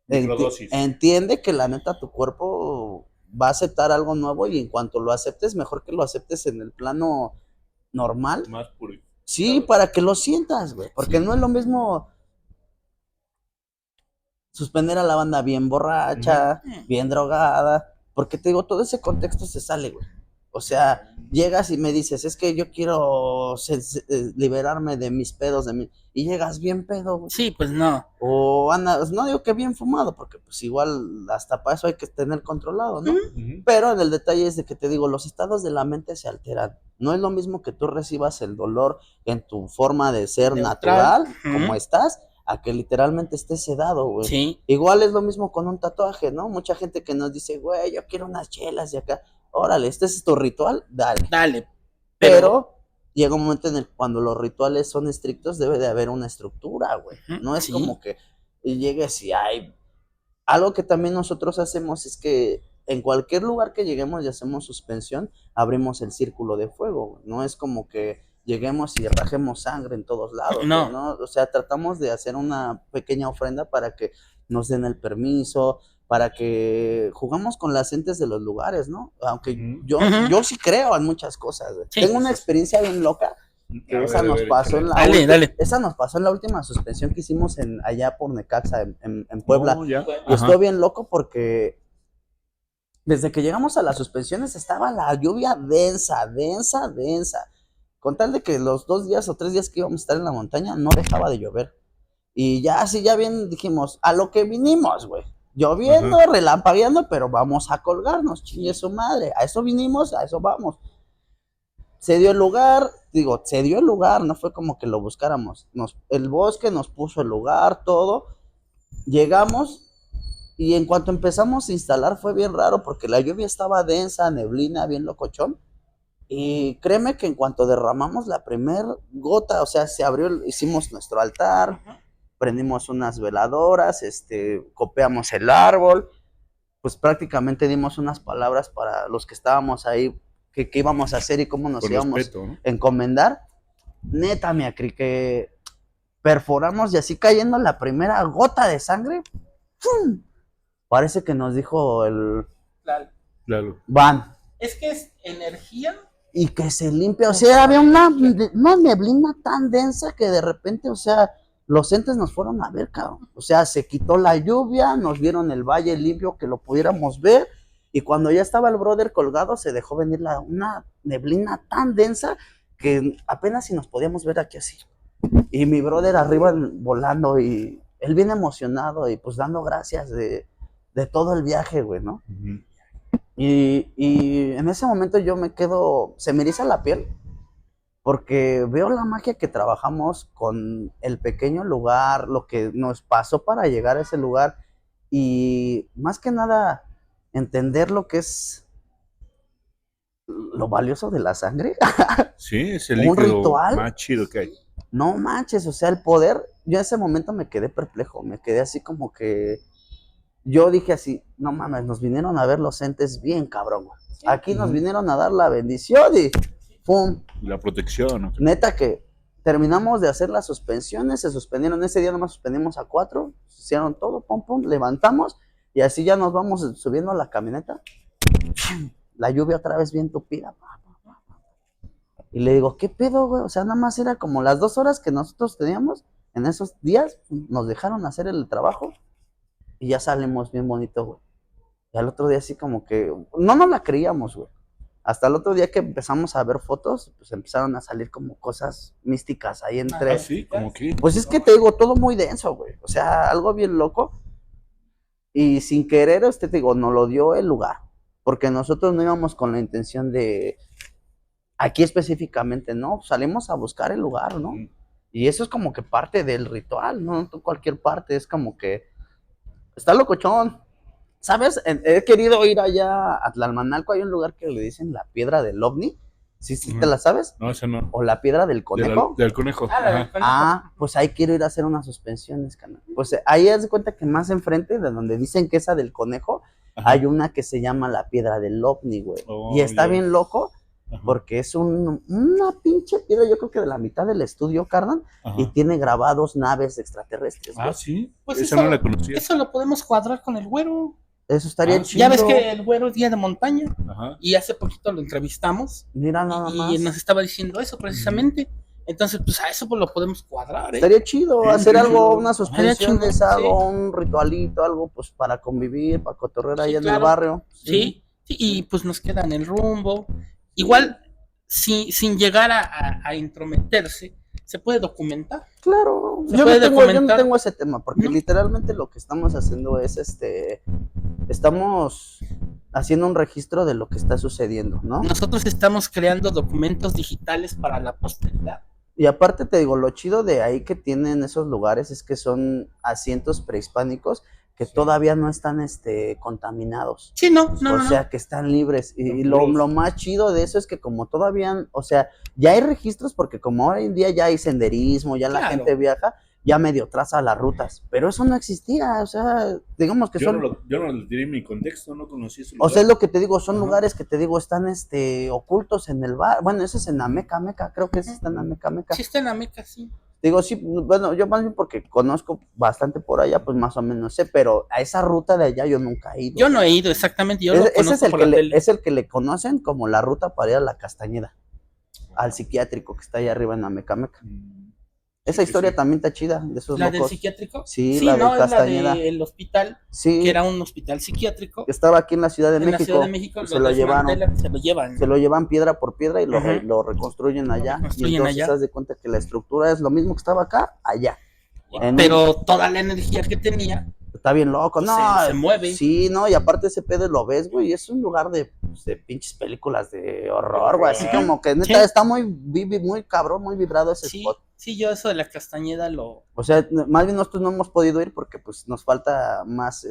Microdosis. entiende que la neta tu cuerpo va a aceptar algo nuevo, y en cuanto lo aceptes, mejor que lo aceptes en el plano normal. Más puro. Sí, para que lo sientas, güey, porque no es lo mismo suspender a la banda bien borracha, bien drogada, porque te digo, todo ese contexto se sale, güey. O sea, llegas y me dices, es que yo quiero liberarme de mis pedos, y llegas bien pedo, güey. Sí, pues no. O andas, no digo que bien fumado, porque pues igual hasta para eso hay que tener controlado, ¿no? Pero el detalle es de que te digo, los estados de la mente se alteran. No es lo mismo que tú recibas el dolor en tu forma de ser Neutral. natural, como estás, a que literalmente estés sedado, güey. Sí. Igual es lo mismo con un tatuaje, ¿no? Mucha gente que nos dice, güey, yo quiero unas chelas de acá. Órale, este es tu ritual, dale. Dale. Pero llega un momento en el cuando los rituales son estrictos, debe de haber una estructura, güey. No es Sí. como que llegues y hay... Algo que también nosotros hacemos es que en cualquier lugar que lleguemos y hacemos suspensión, abrimos el círculo de fuego, güey. No es como que lleguemos y rajemos sangre en todos lados, No. güey, ¿no? O sea, tratamos de hacer una pequeña ofrenda para que nos den el permiso, para que jugamos con las entes de los lugares, ¿no? Aunque yo sí creo en muchas cosas, güey. Sí. Tengo una experiencia bien loca, que esa nos pasó en la esa nos pasó en la última suspensión que hicimos allá por Necaxa, en Puebla. Y estuvo bien loco porque desde que llegamos a las suspensiones estaba la lluvia densa, densa, densa. Con tal de que los 2 días o 3 días que íbamos a estar en la montaña no dejaba de llover. Y ya así, ya bien dijimos, a lo que vinimos, güey. Lloviendo, relampagueando, pero vamos a colgarnos, chingue su madre. A eso vinimos, a eso vamos. Se dio el lugar, no fue como que lo buscáramos. El bosque nos puso el lugar, todo. Llegamos y en cuanto empezamos a instalar fue bien raro porque la lluvia estaba densa, neblina, bien locochón. Y créeme que en cuanto derramamos la primer gota, o sea, se abrió, hicimos nuestro altar, prendimos unas veladoras, copeamos el árbol, pues prácticamente dimos unas palabras para los que estábamos ahí, qué íbamos a hacer y cómo nos íbamos a encomendar. Neta, mi acri, que perforamos y así cayendo la primera gota de sangre, ¡fum! Parece que nos dijo Claro. Van. Es que es energía. Y que se limpia, o sea, había una neblina tan densa que de repente, o sea, los entes nos fueron a ver, cabrón. O sea, se quitó la lluvia, nos vieron el valle limpio que lo pudiéramos ver, y cuando ya estaba el brother colgado, se dejó venir una neblina tan densa que apenas si nos podíamos ver aquí así. Y mi brother arriba volando, y él bien emocionado y pues dando gracias de todo el viaje, güey, ¿no? Y en ese momento yo me quedo, se me eriza la piel, porque veo la magia que trabajamos con el pequeño lugar, lo que nos pasó para llegar a ese lugar, y más que nada entender lo que es lo valioso de la sangre. Sí, es el ¿Un líquido ritual? más chido que hay. No manches, o sea, el poder, yo en ese momento me quedé perplejo, me quedé así como que, yo dije así, no mames, nos vinieron a ver los entes bien cabrón, güey. Aquí nos vinieron a dar la bendición y pum, La protección, ¿no? neta que terminamos de hacer las suspensiones, se suspendieron, ese día nomás suspendimos a 4, hicieron todo, pum, pum, levantamos y así ya nos vamos subiendo a la camioneta, la lluvia otra vez bien tupida, y le digo, ¿qué pedo, güey? O sea, nada más era como las 2 horas que nosotros teníamos en esos días, nos dejaron hacer el trabajo y ya salimos bien bonito, güey. Y al otro día así como que, no nos la creíamos, güey. Hasta el otro día que empezamos a ver fotos, pues empezaron a salir como cosas místicas ahí entre... Ah, sí, como que. Pues es que te digo, todo muy denso, güey. O sea, algo bien loco. Y sin querer, te digo, nos lo dio el lugar. Porque nosotros no íbamos con la intención de... Aquí específicamente, ¿no? Salimos a buscar el lugar, ¿no? Y eso es como que parte del ritual, ¿no? Cualquier parte, es como que... Está locochón. ¿Sabes? He querido ir allá a Tlalmanalco, hay un lugar que le dicen la piedra del ovni. ¿Sí, sí te la sabes? No, esa no. O la piedra del conejo. Del conejo. Pues ahí quiero ir a hacer unas suspensiones, canal. Pues ahí haz de cuenta que más enfrente de donde dicen que esa del conejo, hay una que se llama la piedra del ovni, güey. Y está bien loco, porque es una pinche piedra, yo creo que de la mitad del estudio, carnal, y tiene grabados naves extraterrestres. Ah, sí. Pues esa eso, no la conocía. Eso lo podemos cuadrar con el güero. Eso estaría chido. Ya ves que el güero es guía de montaña. Ajá. Y hace poquito lo entrevistamos. Mira nada más. Y nos estaba diciendo eso precisamente. Entonces, pues a eso pues, lo podemos cuadrar, ¿eh? Estaría chido hacer algo, unas Estaría suspensiones, chingón, algo, un ritualito, algo pues para convivir, para cotorrear Sí, allá en claro. el barrio. Sí, y pues nos queda en el rumbo. Igual, sin llegar a intrometerse, se puede documentar. Claro, Se yo puede no documentar. tengo ese tema, porque ¿No? literalmente lo que estamos haciendo es estamos haciendo un registro de lo que está sucediendo, ¿no? Nosotros estamos creando documentos digitales para la posteridad. Y aparte te digo, lo chido de ahí que tienen esos lugares es que son asientos prehispánicos que todavía no están contaminados. Sí, no. O sea, que están libres. Y lo más chido de eso es que como todavía, o sea, ya hay registros porque como hoy en día ya hay senderismo, ya la gente viaja, ya medio traza las rutas, pero eso no existía, o sea, digamos que yo no lo tiré en mi contexto, no conocí ese lugar. O sea, es lo que te digo, son lugares que te digo están ocultos en el bar, bueno, ese es en Ameca, creo que ese está en Ameca. Sí está en Ameca, sí. Digo, sí, bueno, yo más bien porque conozco bastante por allá, pues más o menos sé, pero a esa ruta de allá yo nunca he ido. Yo no he ido, exactamente, yo ese es el que le conocen como la ruta para ir a la Castañeda, al psiquiátrico que está allá arriba en Ameca. Esa historia también está chida, de esos ¿La locos. del psiquiátrico? Sí, la de Castañeda. Es la del hospital, sí, que era un hospital psiquiátrico. Que estaba aquí en la Ciudad de México. La Ciudad de México se lo llevaron. Se lo llevan piedra por piedra y lo reconstruyen allá. Y entonces te das de cuenta que la estructura es lo mismo que estaba acá, allá. Pero toda la energía que tenía está bien loco, no, se mueve. Sí, no, y aparte ese pedo lo ves, güey, es un lugar de pinches películas de horror, güey, así como que neta está muy cabrón, muy vibrado ese spot. Sí, yo eso de la Castañeda O sea, más bien nosotros no hemos podido ir porque pues nos falta más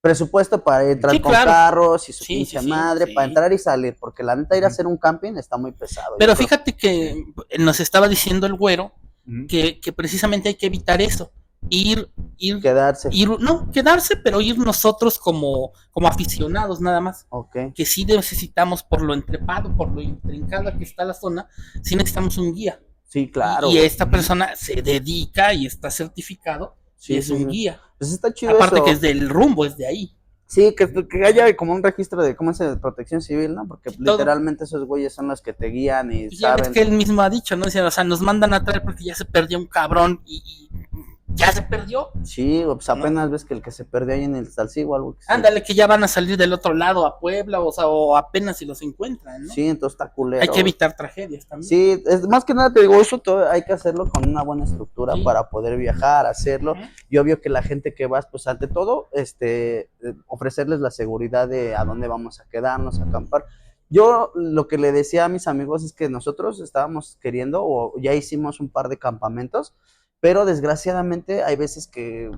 presupuesto para entrar con carros y su pinche madre, para entrar y salir, porque la neta ir a hacer un camping está muy pesado. Pero fíjate que nos estaba diciendo el güero que precisamente hay que evitar eso. Quedarse. Quedarse, pero ir nosotros como aficionados nada más. Okay. Que sí necesitamos, por lo entrepado, por lo intrincada que está la zona, sí necesitamos un guía. Sí, claro. Y esta persona se dedica y está certificado y es un guía. Pues está chido. Aparte eso. Que es del rumbo, es de ahí. Sí, que haya como un registro de cómo es de protección civil, ¿no? Porque literalmente esos güeyes son los que te guían y ya saben. Es que él mismo ha dicho, ¿no? O sea, nos mandan a traer porque ya se perdió un cabrón y ya se perdió. Sí, pues apenas ves que el que se perdió ahí en el Salsigo o algo. Ándale, que ya van a salir del otro lado a Puebla, o apenas si los encuentran, ¿no? Sí, entonces está culero. Hay que evitar tragedias también. Sí, más que nada te digo, eso todo hay que hacerlo con una buena estructura para poder viajar, hacerlo. Y obvio que la gente que vas, pues ante todo, ofrecerles la seguridad de a dónde vamos a quedarnos, a acampar. Yo lo que le decía a mis amigos es que nosotros estábamos queriendo, o ya hicimos un par de campamentos, pero desgraciadamente hay veces que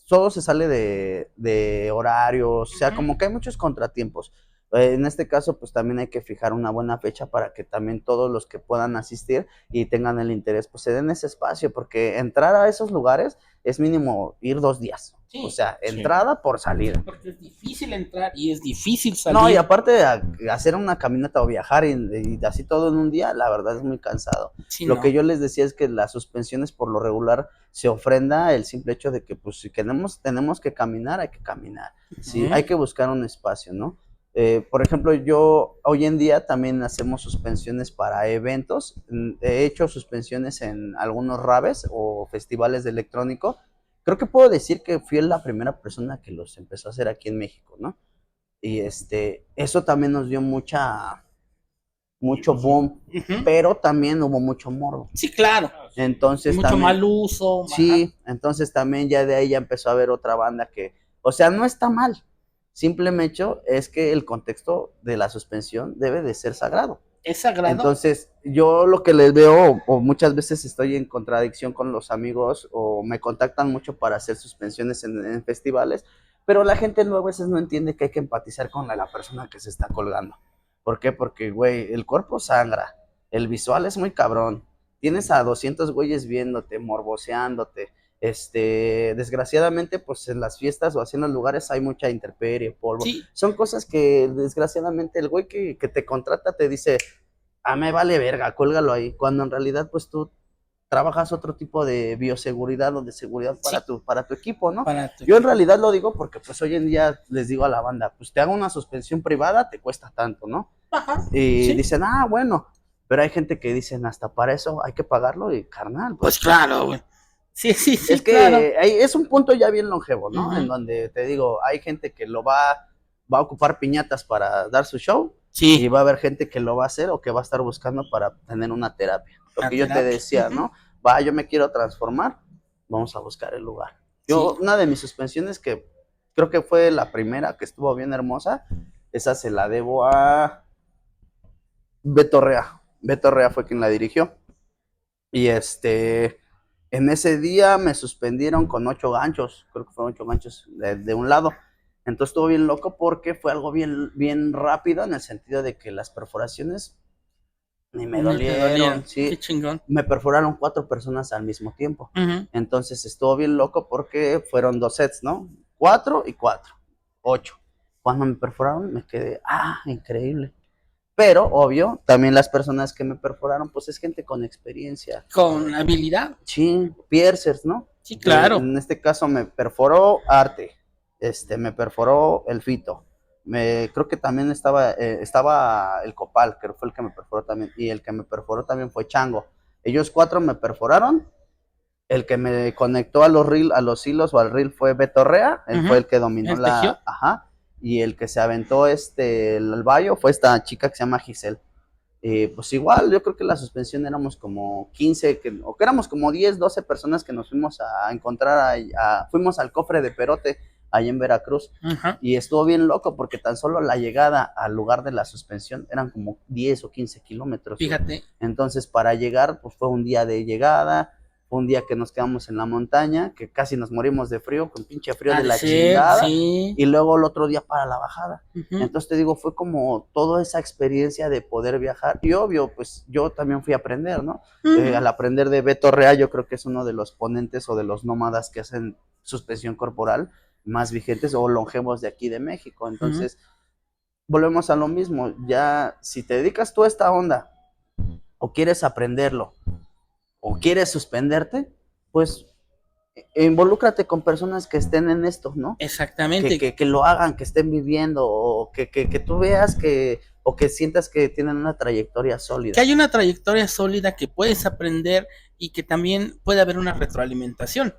todo se sale de horarios, o sea, como que hay muchos contratiempos. En este caso, pues también hay que fijar una buena fecha para que también todos los que puedan asistir y tengan el interés, pues se den ese espacio, porque entrar a esos lugares es mínimo ir 2 días. Sí, o sea, sí. entrada por salida. Porque es difícil entrar y es difícil salir. No, y aparte de hacer una caminata o viajar y así todo en un día, la verdad es muy cansado. Sí, Lo no. que yo les decía es que las suspensiones por lo regular se ofrenda el simple hecho de que pues si tenemos que caminar, hay que caminar. Sí, Ujú. hay que buscar un espacio, ¿no? Por ejemplo, yo hoy en día también hacemos suspensiones para eventos. He hecho suspensiones en algunos raves o festivales de electrónico. Creo que puedo decir que fui la primera persona que los empezó a hacer aquí en México, ¿no? Y eso también nos dio mucho boom, Ujú. pero también hubo mucho morbo. Sí, claro. Entonces Mucho también, mal uso. sí, entonces también ya de ahí ya empezó a haber otra banda que, o sea, no está mal. Simplemente hecho es que el contexto de la suspensión debe de ser sagrado. Es sagrado. Entonces, yo lo que les veo, o muchas veces estoy en contradicción con los amigos, o me contactan mucho para hacer suspensiones en festivales, pero la gente luego a veces no entiende que hay que empatizar con la persona que se está colgando. ¿Por qué? Porque, güey, el cuerpo sangra, el visual es muy cabrón, tienes a 200 güeyes viéndote, morboseándote, desgraciadamente, pues en las fiestas o así en los lugares hay mucha intemperie, polvo. Sí. Son cosas que desgraciadamente el güey que te contrata te dice, me vale verga, cuélgalo ahí, cuando en realidad pues tú trabajas otro tipo de bioseguridad o de seguridad para tu equipo, ¿no? Yo en realidad lo digo porque pues hoy en día les digo a la banda, pues te hago una suspensión privada, te cuesta tanto, ¿no? Ajá. Y Sí. dicen, bueno, pero hay gente que dicen, hasta para eso hay que pagarlo y carnal. Pues claro, güey. Sí, es que claro. es un punto ya bien longevo, ¿no? Ujú. En donde te digo, hay gente que va a ocupar piñatas para dar su show, Sí. y va a haber gente que lo va a hacer o que va a estar buscando para tener una terapia. Lo que yo te decía, Ujú. ¿no? Yo me quiero transformar, vamos a buscar el lugar. Sí. Una de mis suspensiones que creo que fue la primera que estuvo bien hermosa, esa se la debo a Beto Rea. Beto Rea fue quien la dirigió. Y en ese día me suspendieron con 8 ganchos, creo que fueron 8 ganchos de un lado. Entonces estuvo bien loco porque fue algo bien, bien rápido en el sentido de que las perforaciones ni me dolieron, sí. Qué chingón. Me perforaron 4 personas al mismo tiempo. Ujú. Entonces estuvo bien loco porque fueron 2 sets, ¿no? 4 y 4, 8. Cuando me perforaron me quedé, increíble. Pero, obvio, también las personas que me perforaron, pues es gente con experiencia. Con habilidad. Sí, piercers, ¿no? Sí, claro. En este caso me perforó Arte, me perforó el Fito. Creo que también estaba el Copal, que fue el que me perforó también, y el que me perforó también fue Chango. Ellos 4 me perforaron. El que me conectó a los hilos o al reel fue Beto Rea, él fue el que dominó Ajá. Y el que se aventó el bayo fue esta chica que se llama Giselle. Pues igual, yo creo que la suspensión éramos como 15, o que éramos como 10, 12 personas que nos fuimos a encontrar, fuimos al cofre de Perote, allá en Veracruz. Ajá. Y estuvo bien loco porque tan solo la llegada al lugar de la suspensión eran como 10 o 15 kilómetros. Fíjate. Entonces, para llegar, pues fue un día de llegada, fue un día que nos quedamos en la montaña, que casi nos morimos de frío, con pinche frío de la chingada, sí. y luego el otro día para la bajada. Ujú. Entonces te digo, fue como toda esa experiencia de poder viajar, y obvio, pues yo también fui a aprender, ¿no? Ujú. Al aprender de Beto Rea, yo creo que es uno de los ponentes o de los nómadas que hacen suspensión corporal más vigentes o longevos de aquí de México. Entonces, volvemos a lo mismo, ya si te dedicas tú a esta onda, o quieres aprenderlo, o quieres suspenderte, pues involúcrate con personas que estén en esto, ¿no? Exactamente. Que lo hagan, que estén viviendo, o que tú veas o que sientas que tienen una trayectoria sólida. Que hay una trayectoria sólida que puedes aprender y que también puede haber una retroalimentación.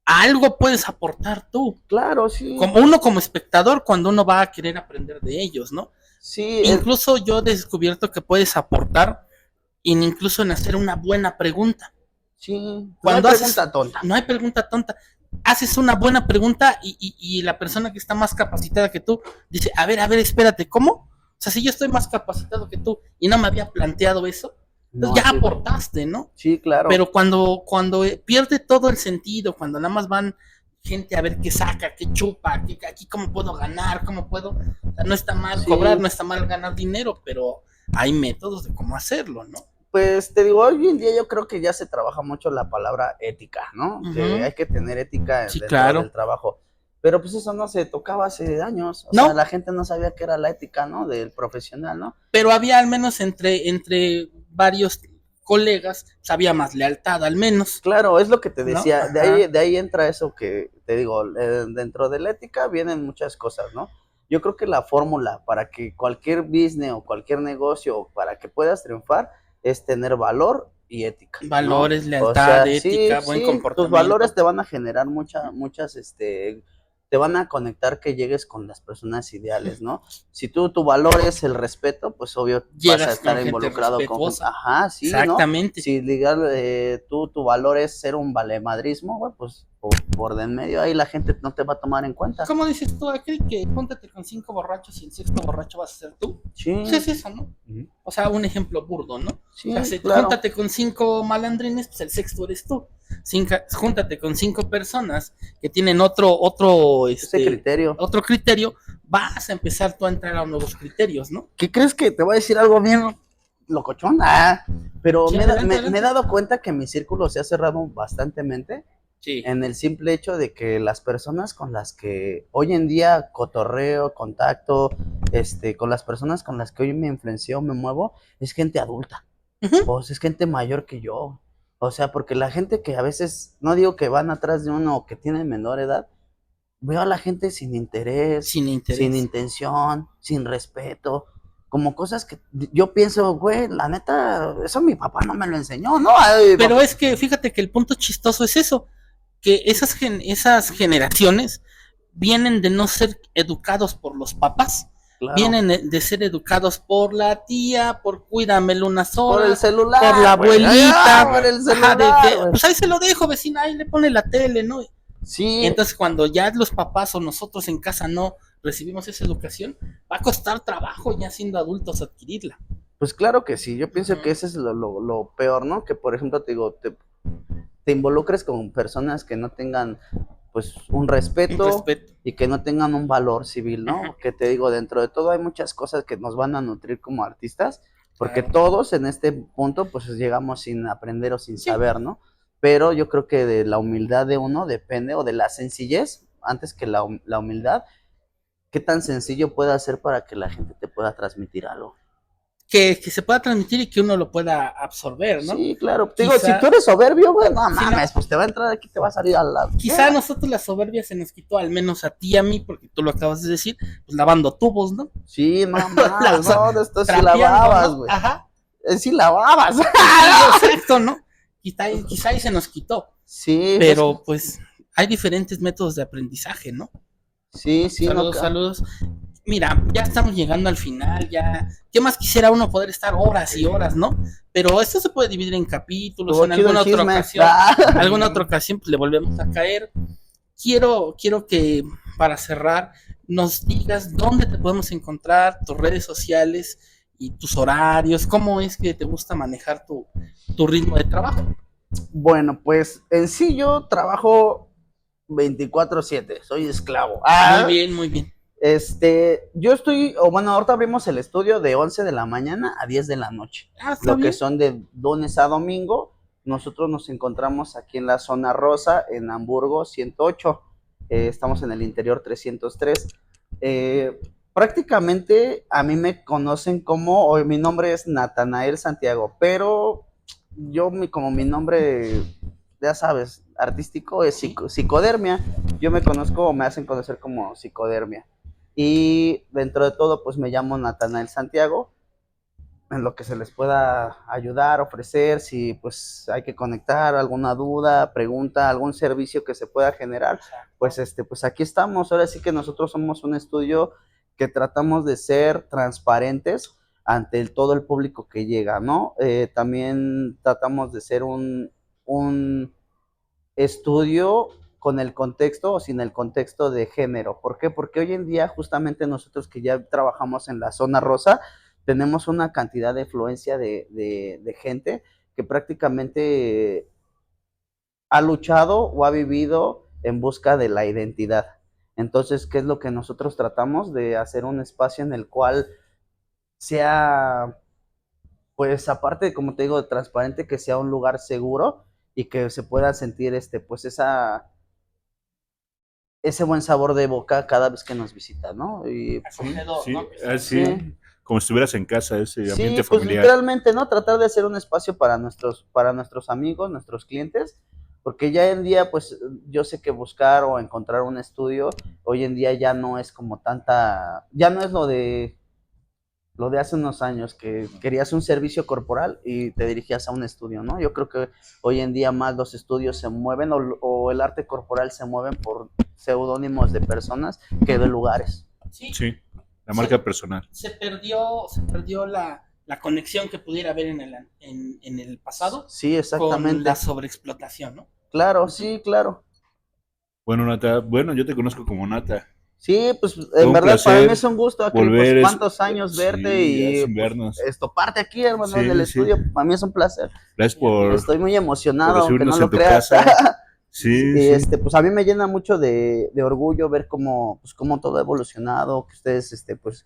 Algo puedes aportar tú. Claro, sí. Como espectador, cuando uno va a querer aprender de ellos, ¿no? Sí. Incluso yo he descubierto que puedes aportar incluso en hacer una buena pregunta. Sí. Cuando no hay pregunta tonta. No hay pregunta tonta. Haces una buena pregunta y la persona que está más capacitada que tú dice, a ver, espérate, ¿cómo? O sea, si yo estoy más capacitado que tú y no me había planteado eso, entonces ya aportaste, ¿no? Sí, claro. Pero cuando pierde todo el sentido, cuando nada más van gente a ver qué saca, qué chupa, aquí cómo puedo ganar, cómo puedo, o sea, no está mal Sí. cobrar, no está mal ganar dinero, pero hay métodos de cómo hacerlo, ¿no? Pues te digo, hoy en día yo creo que ya se trabaja mucho la palabra ética, ¿no? Que hay que tener ética Sí, dentro claro. del trabajo. Pero pues eso no se tocaba hace años. O No. sea, la gente no sabía qué era la ética, ¿no? Del profesional, ¿no? Pero había al menos entre varios colegas, pues, había más lealtad al menos. Claro, es lo que te ¿No? decía. Ajá. De ahí entra eso que te digo, dentro de la ética vienen muchas cosas, ¿no? Yo creo que la fórmula para que cualquier business o cualquier negocio, para que puedas triunfar, es tener valor y ética, ¿no? Valores, O lealtad, sea, ética, buen tus comportamiento. valores te van a generar muchas, te van a conectar que llegues con las personas ideales, ¿no? Si tu valor es el respeto, pues obvio Llegas vas a estar con gente involucrado con gente. respetuosa. Ajá, sí, ¿no? Exactamente. Si digas, tu valor es ser un valemadrismo, güey, pues por de en medio ahí la gente no te va a tomar en cuenta. ¿Cómo dices tú, aquel que júntate con 5 borrachos y el sexto borracho vas a ser tú? Sí, Pues es eso, ¿no? O sea, un ejemplo burdo, ¿no? sí, O sea, si claro. júntate con 5 malandrines, pues el sexto eres tú. Júntate con 5 personas que tienen Ese criterio. otro criterio, vas a empezar tú a entrar a nuevos criterios, ¿no? ¿Qué crees que te voy a decir algo bien locochón? Pero Sí, me adelante. he dado cuenta que mi círculo se ha cerrado bastantemente Sí. en el simple hecho de que las personas con las que hoy en día cotorreo, contacto, con las personas con las que hoy me influencio, me muevo, es gente adulta. O sea, es gente mayor que yo. O sea, porque la gente que a veces, no digo que van atrás de uno o que tienen menor edad, veo a la gente sin interés, Sin interés. sin intención, sin respeto, como cosas que yo pienso, güey, la neta, eso mi papá no me lo enseñó, ¿no? Ay, Pero papá. es que fíjate que el punto chistoso es eso, que esas generaciones vienen de no ser educados por los papás, Claro. vienen de ser educados por la tía, por cuídamelo unas horas, Por el celular, por la abuelita, por el ajá, celular, pues ahí se lo dejo, vecina, ahí le pone la tele, ¿no? Sí. Entonces cuando ya los papás o nosotros en casa no recibimos esa educación, va a costar trabajo ya siendo adultos adquirirla. Pues claro que sí, yo pienso que ese es lo peor, ¿no? Que por ejemplo te digo, te involucres con personas que no tengan pues un respeto y que no tengan un valor civil, ¿no? Ajá. Que te digo, dentro de todo hay muchas cosas que nos van a nutrir como artistas, porque todos en este punto pues llegamos sin aprender o sin saber, ¿no? Pero yo creo que de la humildad de uno depende, o de la sencillez, antes que la humildad, qué tan sencillo puede ser para que la gente te pueda transmitir algo. Que se pueda transmitir y que uno lo pueda absorber, ¿no? Sí, claro. Digo, si tú eres soberbio, güey, no mames, pues te va a entrar aquí, te va a salir al lado. Quizá a nosotros la soberbia se nos quitó, al menos a ti y a mí, porque tú lo acabas de decir, pues lavando tubos, ¿no? Sí, no mames, no, esto sí lavabas, güey. ¿no? Ajá. Sí lavabas. Sí, exacto, ¿no? Quizá ahí se nos quitó. Sí. Pero pues hay diferentes métodos de aprendizaje, ¿no? Sí, Saludos, saludos. Mira, ya estamos llegando al final, ya. ¿Qué más quisiera uno poder estar horas y horas, no? Pero esto se puede dividir en capítulos, en alguna otra ocasión. Alguna otra ocasión, pues le volvemos a caer. Quiero que, para cerrar, nos digas dónde te podemos encontrar, tus redes sociales y tus horarios, cómo es que te gusta manejar tu ritmo de trabajo. Bueno, pues en sí yo trabajo 24/7, soy esclavo. Muy bien, muy bien. Yo estoy, bueno, ahorita abrimos el estudio de 11 de la mañana a 10 de la noche. Lo que son de lunes a domingo. Nosotros nos encontramos aquí en la zona rosa, en Hamburgo 108. Estamos en el interior 303. Prácticamente a mí me conocen como, mi nombre es Natanael Santiago, pero como mi nombre, ya sabes, artístico es Psicodermia. Yo me conozco, o me hacen conocer como Psicodermia. Y dentro de todo, pues me llamo Natanael Santiago. En lo que se les pueda ayudar, ofrecer, si pues hay que conectar, alguna duda, pregunta, algún servicio que se pueda generar, pues pues aquí estamos. Ahora sí que nosotros somos un estudio que tratamos de ser transparentes ante todo el público que llega, ¿no? También tratamos de ser un estudio con el contexto o sin el contexto de género. ¿Por qué? Porque hoy en día justamente nosotros que ya trabajamos en la zona rosa, tenemos una cantidad de afluencia de gente que prácticamente ha luchado o ha vivido en busca de la identidad. Entonces, ¿qué es lo que nosotros tratamos? De hacer un espacio en el cual sea, pues aparte, como te digo, transparente, que sea un lugar seguro y que se pueda sentir pues ese buen sabor de boca cada vez que nos visita, ¿no? Y Acogedor, Sí, ¿no? así, sí, como si estuvieras en casa, ese ambiente sí, pues familiar. literalmente, ¿no? Tratar de hacer un espacio para nuestros amigos, nuestros clientes, porque ya en día, pues yo sé que buscar o encontrar un estudio, hoy en día ya no es como tanta, ya no es lo de hace unos años, que querías un servicio corporal y te dirigías a un estudio, ¿no? Yo creo que hoy en día más los estudios se mueven o el arte corporal se mueven por seudónimos de personas que de lugares. Sí, Sí, la se, marca personal. se perdió la conexión que pudiera haber en el pasado Sí, con exactamente. la sobreexplotación, ¿no? Claro, sí, claro. Bueno, Nata, bueno, yo te conozco como Nata. Sí, pues Todo en un verdad para mí placer es un gusto, Akri, pues volver, cuántos años verte sí, ya y sin pues vernos. estoparte aquí, hermano, en el Sí, sí. estudio, para mí es un placer. Gracias Estoy muy por emocionado, aunque no recibirnos en lo tu creas. casa. Sí, Sí, sí. pues a mí me llena mucho de orgullo ver cómo todo ha evolucionado, que ustedes, pues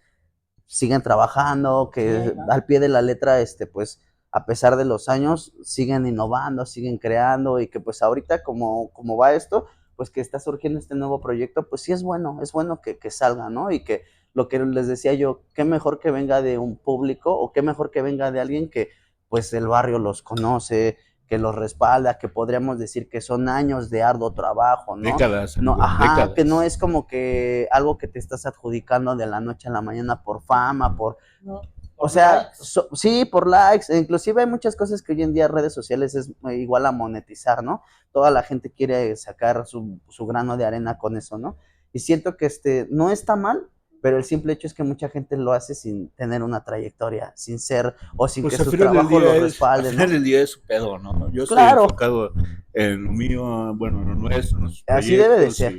siguen trabajando, Sí, que ahí va. al pie de la letra, pues a pesar de los años, siguen innovando, siguen creando y que pues ahorita como va esto, pues que está surgiendo este nuevo proyecto, pues sí es bueno que salga, ¿no? Y que lo que les decía yo, qué mejor que venga de un público o qué mejor que venga de alguien que pues el barrio los conoce, que los respalda, que podríamos decir que son años de arduo trabajo, ¿no? Décadas, No, amigo, ajá, que no décadas. es como que algo que te estás adjudicando de la noche a la mañana por fama, No, o por sea, likes. sí, por likes, inclusive hay muchas cosas que hoy en día redes sociales es igual a monetizar, ¿no? Toda la gente quiere sacar su grano de arena con eso, ¿no? Y siento que no está mal, pero el simple hecho es que mucha gente lo hace sin tener una trayectoria, sin ser, o sin que Pues al su final del trabajo día lo al respalde, final ¿no? del día es su pedo, ¿no? Yo estoy Claro, enfocado en lo mío, bueno, en lo nuestro, en los así debe de proyectos ser.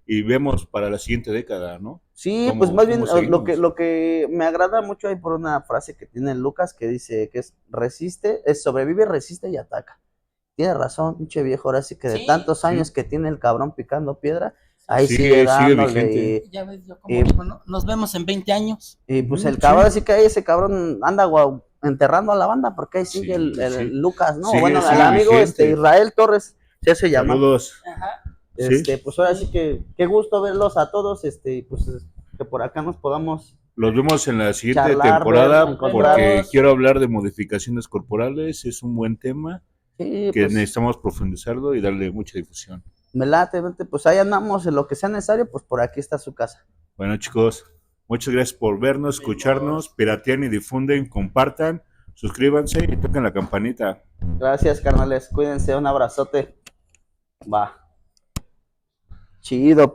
y vemos para la siguiente década, ¿no? Sí, pues ¿Cómo, más bien cómo seguimos? lo que me agrada mucho hay por una frase que tiene Lucas que dice que es sobrevive, resiste y ataca. Tiene razón, pinche viejo, ahora sí que de Sí, tantos Sí, años que tiene el cabrón picando piedra, sí. ahí sigue sigue dándole vigente. Ya ves yo como y, digo, ¿no? Nos vemos en 20 años. pues Ujú, el cabrón, sí, así que ahí ese cabrón anda enterrando a la banda porque ahí sigue sí, el sí. Lucas, ¿no? O Sigue, bueno, el sigue amigo vigente. Israel Torres se hace llamar. Saludos. Ajá. Sí. Pues ahora Sí. sí que qué gusto verlos a todos, pues que por acá nos podamos Los vemos en la siguiente charlar, ver, temporada Nos encontrar. porque vemos. quiero hablar de modificaciones corporales. Es un buen tema Sí, que pues necesitamos profundizarlo y darle mucha difusión. me late, vente, pues ahí andamos en lo que sea necesario, pues por aquí está su casa. Bueno, chicos, muchas gracias por vernos, escucharnos, piratean y difunden, compartan, suscríbanse y toquen la campanita. Gracias, carnales, cuídense, un abrazote. Va. Chido.